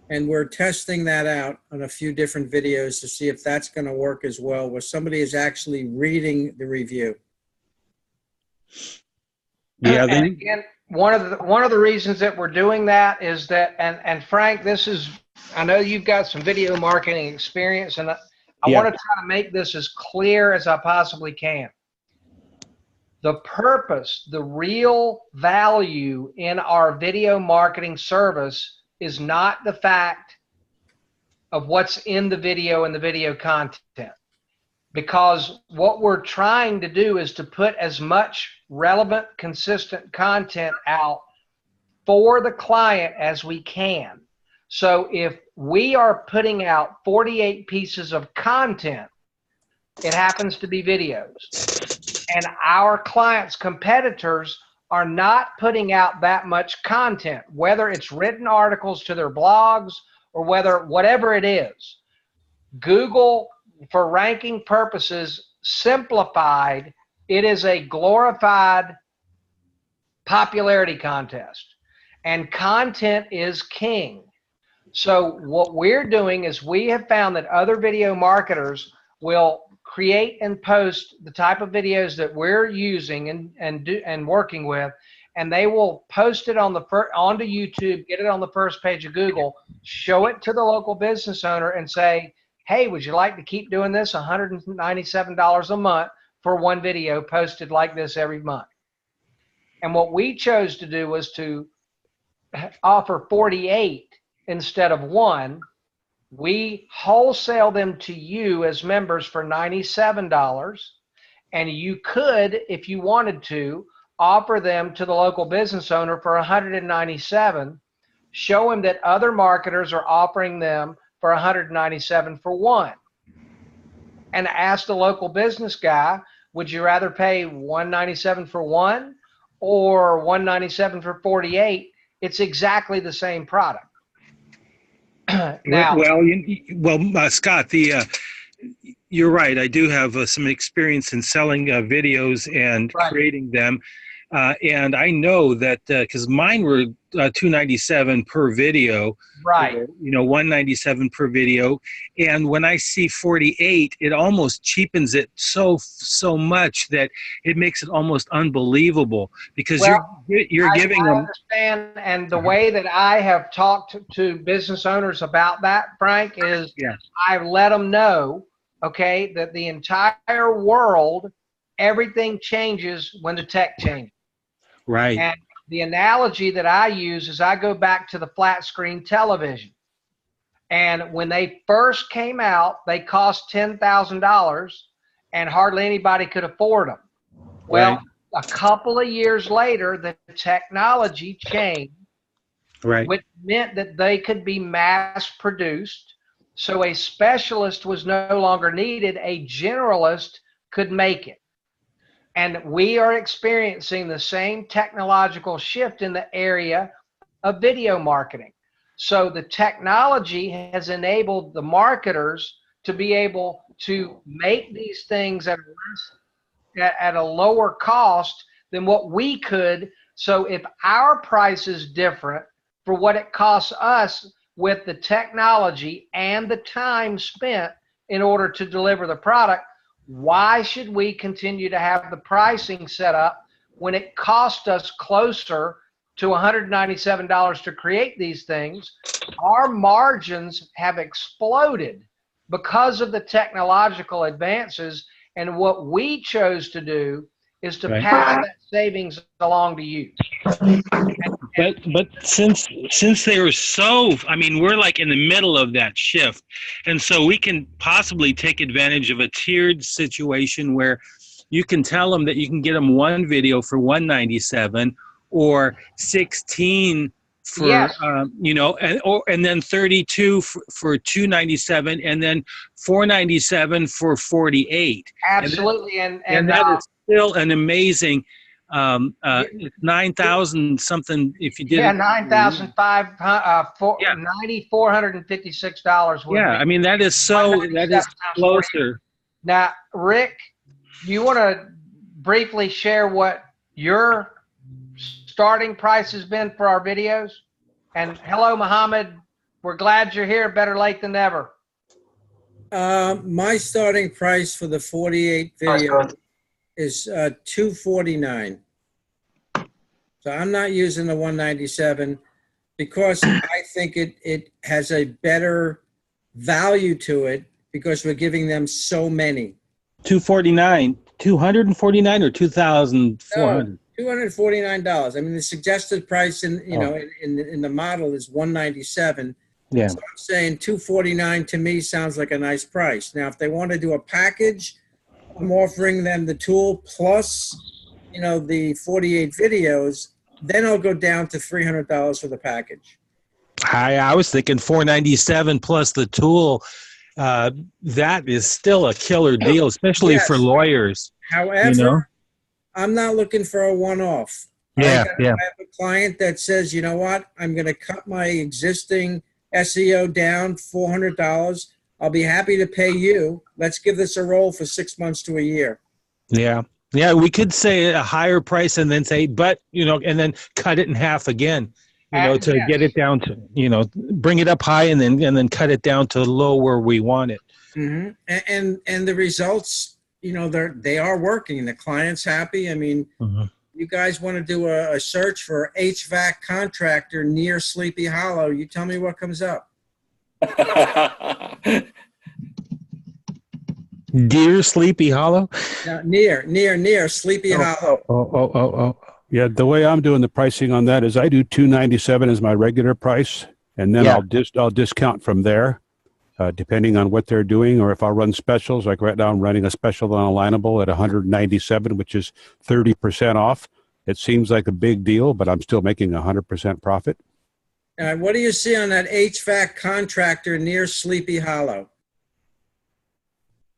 D: And we're testing that out on a few different videos to see if that's going to work as well, where somebody is actually reading the review.
F: Yeah.
A: And again, one of the reasons that we're doing that is that, and Frank, I know you've got some video marketing experience, and I want to try to make this as clear as I possibly can. The purpose, the real value in our video marketing service is not the fact of what's in the video and the video content. Because what we're trying to do is to put as much relevant, consistent content out for the client as we can. So if we are putting out 48 pieces of content, it happens to be videos, and our clients' competitors are not putting out that much content, whether it's written articles to their blogs or whatever it is. Google, for ranking purposes, simplified, it is a glorified popularity contest, and content is king. So what we're doing is we have found that other video marketers will create and post the type of videos that we're using and working with, and they will post it onto YouTube, get it on the first page of Google, show it to the local business owner and say, hey, would you like to keep doing this $197 a month for one video posted like this every month? And what we chose to do was to offer 48 instead of 1. We wholesale them to you as members for $97, and you could, if you wanted to, offer them to the local business owner for $197, show him that other marketers are offering them for $197 for 1, and ask the local business guy, would you rather pay $197 for 1 or $197 for 48? It's exactly the same product. Now,
F: Scott, you're right. I do have some experience in selling videos and
A: Right.
F: creating them. And I know that because mine were $297 per video,
A: right.
F: or, $197 per video. And when I see 48, it almost cheapens it so much that it makes it almost unbelievable because
A: Well,
F: you're giving
A: I
F: them.
A: understand, and the way that I have talked to business owners about that, Frank, is
F: Yeah.
A: I've let them know, okay, that the entire world, everything changes when the tech changes.
F: Right.
A: And the analogy that I use is I go back to the flat screen television. And when they first came out, they cost $10,000 and hardly anybody could afford them. Well,
F: Right.
A: a couple of years later, the technology changed,
F: Right.
A: which meant that they could be mass produced. So a specialist was no longer needed. A generalist could make it. And we are experiencing the same technological shift in the area of video marketing. So the technology has enabled the marketers to be able to make these things at a lower cost than what we could. So if our price is different for what it costs us with the technology and the time spent in order to deliver the product, why should we continue to have the pricing set up when it cost us closer to $197 to create these things? Our margins have exploded because of the technological advances, and what we chose to do is to
F: Right.
A: pass that savings along to you.
F: But since they were we're like in the middle of that shift, and so we can possibly take advantage of a tiered situation where you can tell them that you can get them one video for $197 or 16 for
A: Yes.
F: and then 32 for $297 and then $497 for 48.
A: Absolutely. And
F: that is still an amazing. It's 9,000 something if you did
A: yeah,
F: it.
A: $9,456.
F: Yeah, I mean that is closer.
A: Now, Rick, you want to briefly share what your starting price has been for our videos? And hello, Muhammad. We're glad you're here. Better late than never.
D: My starting price for the 48 video is $249. So I'm not using the 197 because I think it has a better value to it because we're giving them so many.
F: 249 or 2,400.
D: $249. I mean, the suggested price in the model is 197.
F: Yeah.
D: So I'm saying 249 to me sounds like a nice price. Now, if they want to do a package, I'm offering them the tool plus, the 48 videos. Then I'll go down to $300 for the package.
F: I was thinking 497 plus the tool. That is still a killer deal, especially
D: Yes.
F: for lawyers.
D: However, I'm not looking for a one-off.
F: Yeah,
D: I have a client that says, you know what? I'm going to cut my existing SEO down $400. I'll be happy to pay you. Let's give this a roll for 6 months to a year.
F: Yeah. Yeah, we could say a higher price and then say, but, and then cut it in half again, to
A: Yes.
F: get it down to, bring it up high and then cut it down to low where we want it.
D: Mm-hmm. And the results, they are working. The client's happy. I mean, you guys want to do a search for HVAC contractor near Sleepy Hollow. You tell me what comes up.
B: Dear Sleepy Hollow?
D: No, near Sleepy Hollow.
B: Oh. Yeah, the way I'm doing the pricing on that is I do $297 as my regular price, and then I'll discount from there, depending on what they're doing, or if I run specials. Like right now, I'm running a special on Alignable at $197, which is 30% off. It seems like a big deal, but I'm still making 100% profit.
D: What do you see on that HVAC contractor near Sleepy Hollow?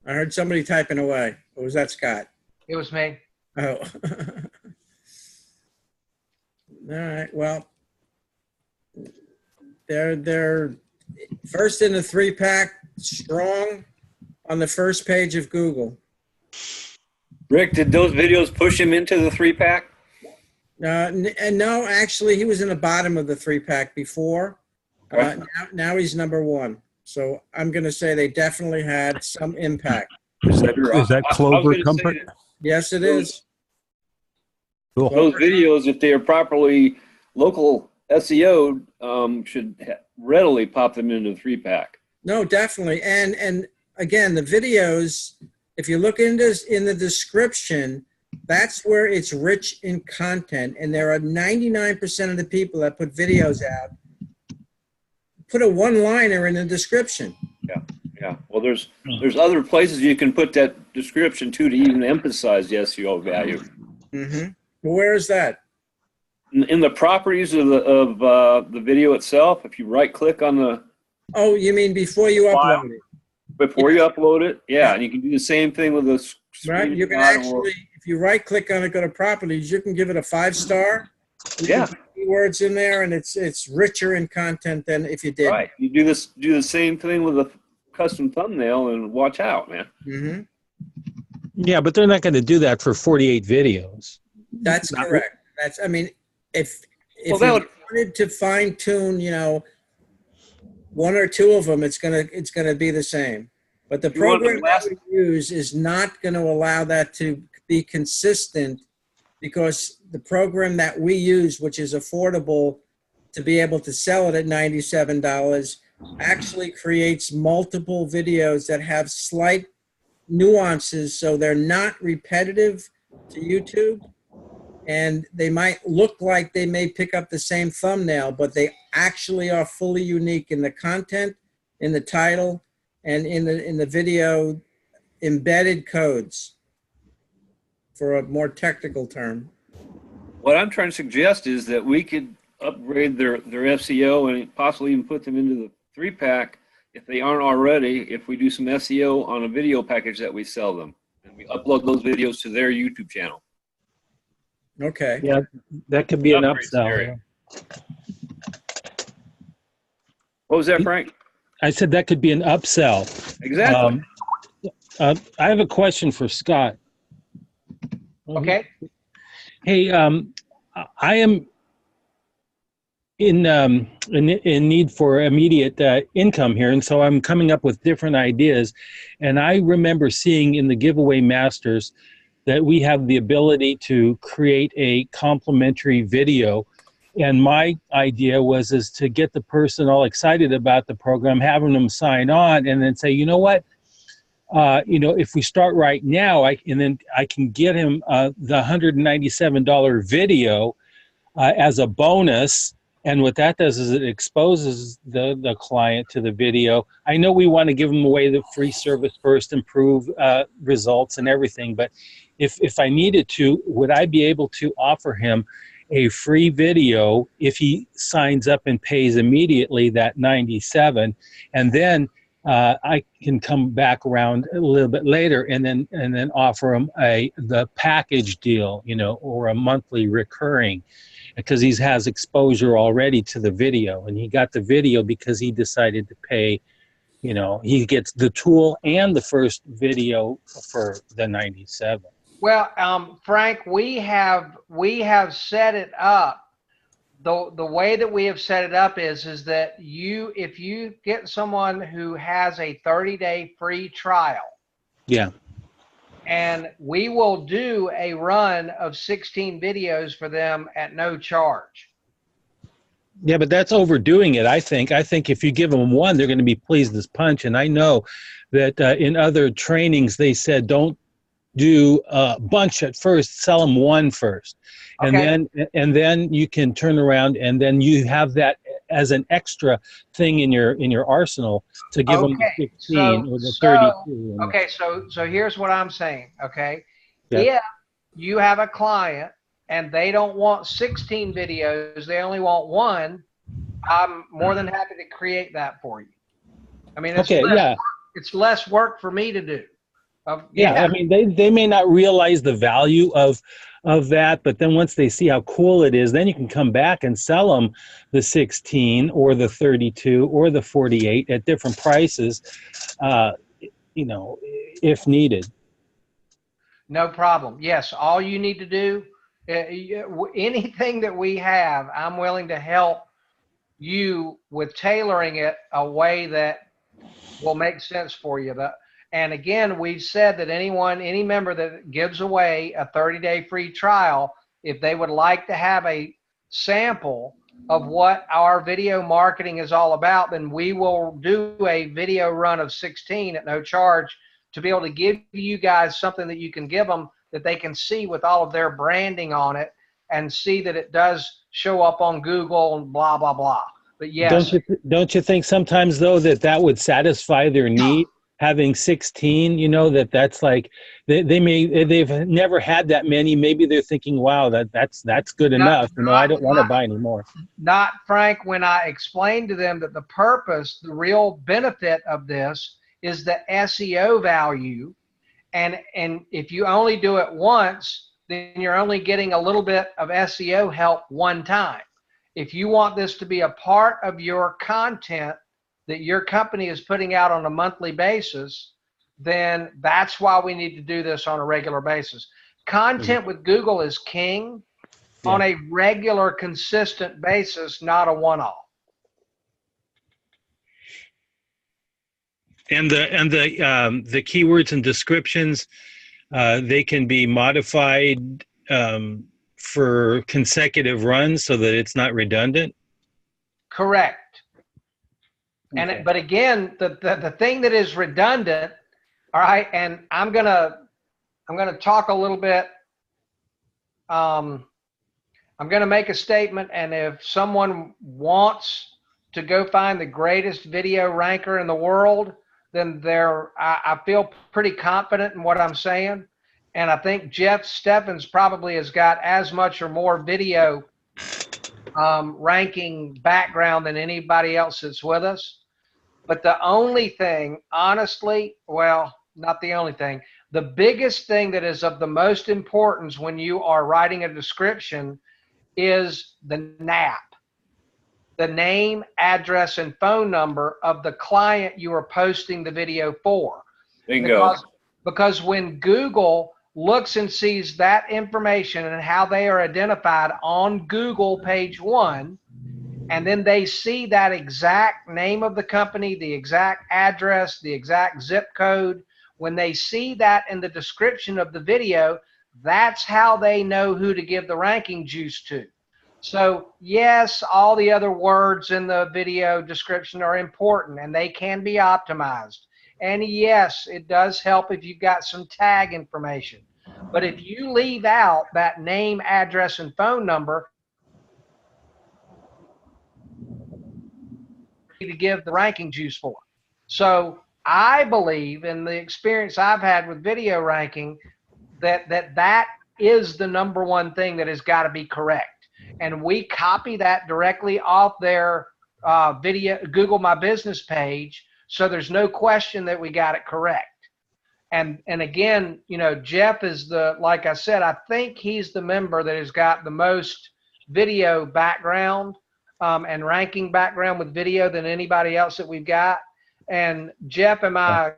D: I heard somebody typing away. Or was that Scott?
A: It was me.
D: Oh. All right. Well, they're First in the 3-pack, strong on the first page of Google.
E: Rick, did those videos push him into the 3-pack?
D: And no, actually, he was in the bottom of the 3-pack before.
E: Okay.
D: Now he's number 1. So I'm going to say they definitely had some impact.
B: Is that
E: I was
B: Clover
E: gonna say
B: Comfort?
E: that
D: Yes, it is.
B: Cool.
E: Those videos, if they are properly local SEO, should readily pop them into the 3-pack.
D: No, definitely. And again, the videos, if you look in the description, that's where it's rich in content. And there are 99% of the people that put videos out, put a one-liner in the description.
E: Yeah, well, there's other places you can put that description to even emphasize the SEO value.
D: Mm-hmm. Well, where is that?
E: In the properties of the video itself, if you right-click on the
D: Oh, you mean before you
E: File.
D: upload it?
E: before you upload it, yeah, and you can do the same thing with the
D: Right? You can
E: screenshot or-
D: actually, if you right-click on it, go to properties, you can give it a 5-star. You can
E: Yeah.
D: put keywords in there, and it's richer in content than if you did.
E: Right. You do the same thing with a custom thumbnail, and watch out, man.
D: Mm-hmm.
F: Yeah, but they're not going to do that for 48 videos.
D: That's correct. That's, I mean, if
E: Well, that
D: you wanted to fine tune, 1 or 2 of them, it's gonna be the same. But the
E: You want the
D: program that
E: last-
D: we use is not going to allow that to be consistent, because the program that we use, which is affordable to be able to sell it at $97, actually creates multiple videos that have slight nuances, so they're not repetitive to YouTube. And they might look like they may pick up the same thumbnail, but they actually are fully unique in the content, in the title, and in the video embedded codes, for a more technical term.
E: What I'm trying to suggest is that we could upgrade their SEO and possibly even put them into the 3-pack if they aren't already, if we do some SEO on a video package that we sell them. And we upload those videos to their YouTube channel.
D: Okay.
F: Yeah, that could be an
E: Upgrade
F: upsell.
E: What was that, Frank?
F: I said that could be an upsell.
E: Exactly.
F: I have a question for Scott.
A: Okay.
F: Hey, I am in need for immediate income here, and so I'm coming up with different ideas. And I remember seeing in the Giveaway Masters that we have the ability to create a complimentary video. And my idea is to get the person all excited about the program, having them sign on, and then say, you know what, if we start right now, I can get him the $197 video as a bonus. And what that does is it exposes the client to the video. I know we want to give them away the free service first, improve results and everything, but if I needed to, would I be able to offer him a free video if he signs up and pays immediately that $97, and then I can come back around a little bit later and then offer him the package deal, or a monthly recurring, because he has exposure already to the video, and he got the video because he decided to pay. He gets the tool and the first video for the 97.
A: Well, Frank, we have set it up. The way that we have set it up is that if you get someone who has a 30-day free trial,
F: Yeah.
A: and we will do a run of 16 videos for them at no charge.
F: Yeah, but that's overdoing it, I think. I think if you give them one, they're going to be pleased as punch. And I know that in other trainings, they said don't do a bunch at first, sell them one first.
A: Okay.
F: And then you can turn around, and then you have that as an extra thing in your arsenal to give them the 16 or the 32.
A: Okay, so here's what I'm saying, okay?
F: Yeah.
A: If you have a client and they don't want 16 videos, they only want one, I'm more than happy to create that for you. I mean, it's
F: Okay, yeah.
A: it's less work for me to do.
F: Yeah, I mean, they may not realize the value of that, but then once they see how cool it is, then you can come back and sell them the 16 or the 32 or the 48 at different prices, you know, if needed.
A: No problem. Yes, all you need to do, anything that we have, I'm willing to help you with tailoring it a way that will make sense for you. And again, we've said that any member that gives away a 30-day free trial, if they would like to have a sample of what our video marketing is all about, then we will do a video run of 16 at no charge to be able to give you guys something that you can give them that they can see with all of their branding on it and see that it does show up on Google and blah, blah, blah. But yes.
F: Don't you think sometimes, though, that would satisfy their need? Having 16, you know, that's like they've never had that many. Maybe they're thinking, wow, that's good enough. You know, I don't want to buy anymore.
A: Not, Frank, when I explained to them that the purpose, the real benefit of this is the SEO value. And if you only do it once, then you're only getting a little bit of SEO help one time. If you want this to be a part of your content that your company is putting out on a monthly basis, then that's why we need to do this on a regular basis. Content with Google is king on a regular, consistent basis, not a one-off.
F: And the keywords and descriptions, they can be modified for consecutive runs so that it's not redundant.
A: Correct. And
F: Okay.
A: but again, the thing that is redundant, all right, and I'm gonna talk a little bit. I'm gonna make a statement, and if someone wants to go find the greatest video ranker in the world, then I feel pretty confident in what I'm saying, and I think Jeff Steffens probably has got as much or more video ranking background than anybody else that's with us. But the only thing, honestly, well, not the only thing, the biggest thing that is of the most importance when you are writing a description is the NAP, the name, address, and phone number of the client you are posting the video for.
E: Bingo.
A: Because when Google looks and sees that information and how they are identified on Google page 1, and then they see that exact name of the company, the exact address, the exact zip code, when they see that in the description of the video, that's how they know who to give the ranking juice to. So yes, all the other words in the video description are important and they can be optimized. And yes, it does help if you've got some tag information. But if you leave out that name, address, and phone number to give the ranking juice for. So I believe, in the experience I've had with video ranking, that is the number one thing that has got to be correct. And we copy that directly off their video Google My Business page, so there's no question that we got it correct. And again, you know, Jeff is like I said, I think he's the member that has got the most video background and ranking background with video than anybody else that we've got. And Jeff, am I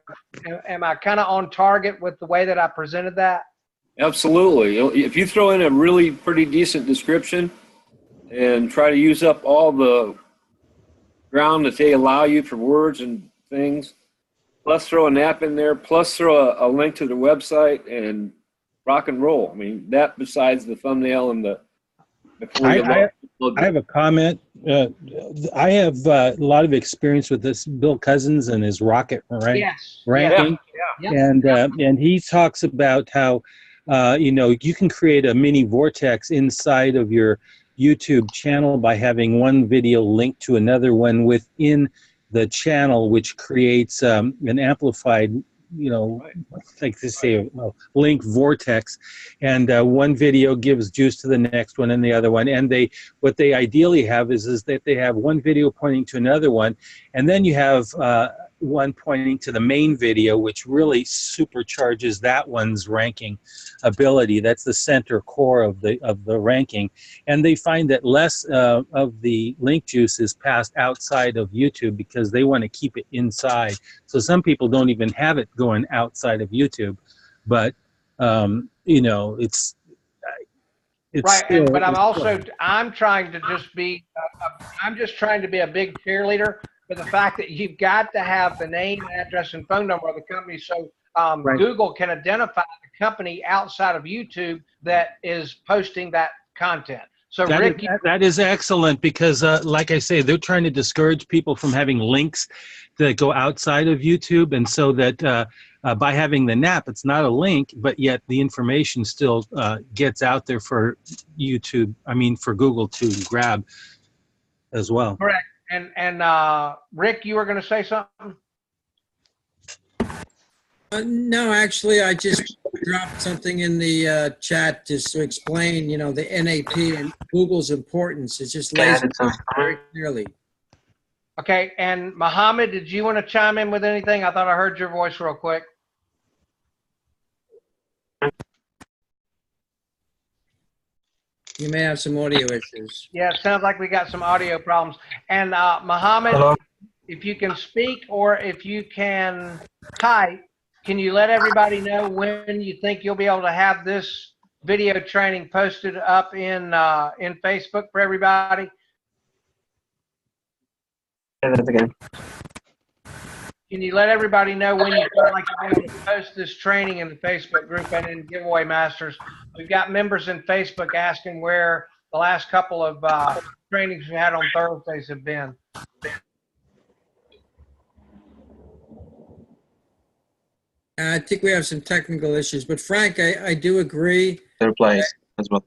A: kind of on target with the way that I presented that?
E: Absolutely. If you throw in a really pretty decent description and try to use up all the ground that they allow you for words and things, plus throw a NAP in there, plus throw a link to the website, and rock and roll. I mean, that besides the thumbnail and the
F: I have a comment. I have a lot of experience with this Bill Cousins and his rocket ranking.
A: Yeah.
F: And he talks about how you know, you can create a mini vortex inside of your YouTube channel by having one video linked to another one within the channel, which creates an amplified, you know, like to say, link vortex, and one video gives juice to the next one and the other one. And what they ideally have is that they have one video pointing to another one, and then you have one pointing to the main video, which really supercharges that one's ranking ability. That's the center core of the ranking. And they find that less of the link juice is passed outside of YouTube because they want to keep it inside. So some people don't even have it going outside of YouTube, but you know, it's
A: Right,
F: still,
A: but I'm trying to just be, I'm just trying to be a big cheerleader for the fact that you've got to have the name, address, and phone number of the company so
F: Right.
A: Google can identify the company outside of YouTube that is posting that content. So Rick,
F: that is excellent because, like I say, they're trying to discourage people from having links that go outside of YouTube, and so that by having the NAP, it's not a link, but yet the information still gets out there for YouTube. I mean, for Google to grab as well.
A: correct. And Rick, you were going to say something?
D: No, actually, I just dropped something in the chat just to explain, you know, the NAP and Google's importance. It just lays it out very clearly.
A: Okay, and Mohammed, did you want to chime in with anything? I thought I heard your voice real quick.
D: You may have some audio issues.
A: Yeah, it sounds like we got some audio problems. And Mohammed, if you can speak or if you can type, can you let everybody know when you think you'll be able to have this video training posted up in Facebook for everybody?
G: Say that again.
A: Can you let everybody know when you feel like you're able to post this training in the Facebook group and in Giveaway Masters? We've got members in Facebook asking where the last couple of trainings we had on Thursdays have been.
D: I think we have some technical issues, but Frank, I do agree.
G: The replies as well.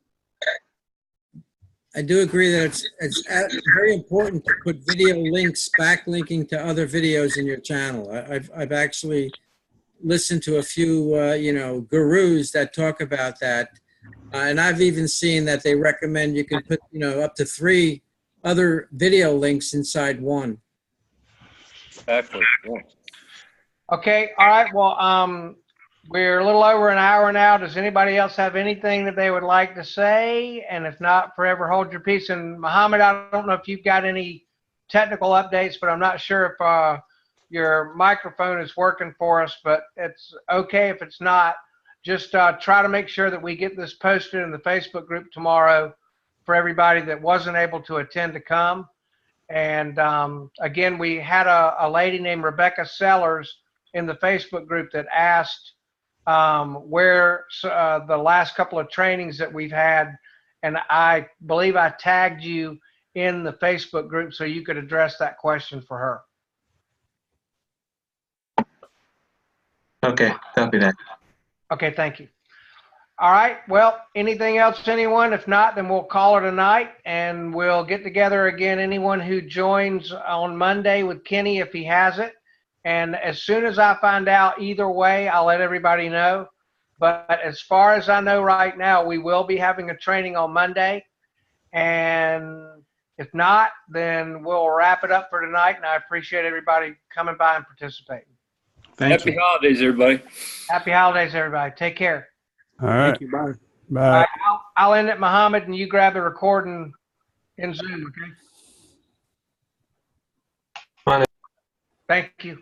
D: I do agree that it's very important to put video links, backlinking to other videos in your channel. I've actually listened to a few, you know, gurus that talk about that. And I've even seen that they recommend you can put, you know, up to 3 other video links inside one.
E: Exactly. Yeah.
A: Okay, all right. Well, we're a little over an hour now. Does anybody else have anything that they would like to say? And if not, forever hold your peace. And Mohammed, I don't know if you've got any technical updates, but I'm not sure if your microphone is working for us, but it's okay if it's not. Just try to make sure that we get this posted in the Facebook group tomorrow for everybody that wasn't able to attend to come. And again, we had a lady named Rebecca Sellers in the Facebook group that asked where the last couple of trainings that we've had, and I believe I tagged you in the Facebook group so you could address that question for her.
G: Okay, copy that.
A: Okay, thank you. All right, well, anything else, anyone? If not, then we'll call it a night, and we'll get together again, anyone who joins on Monday with Kenny if he has it. And as soon as I find out either way, I'll let everybody know. But as far as I know right now, we will be having a training on Monday. And if not, then we'll wrap it up for tonight. And I appreciate everybody coming by and participating.
B: Thank
E: Happy
B: you.
E: holidays, everybody.
A: Happy holidays, everybody. Take care.
B: All right.
F: Thank you. Bye.
B: Bye.
A: All right, I'll end it, Mohammed, and you grab the recording in Zoom, okay?
G: Fine.
A: Thank you.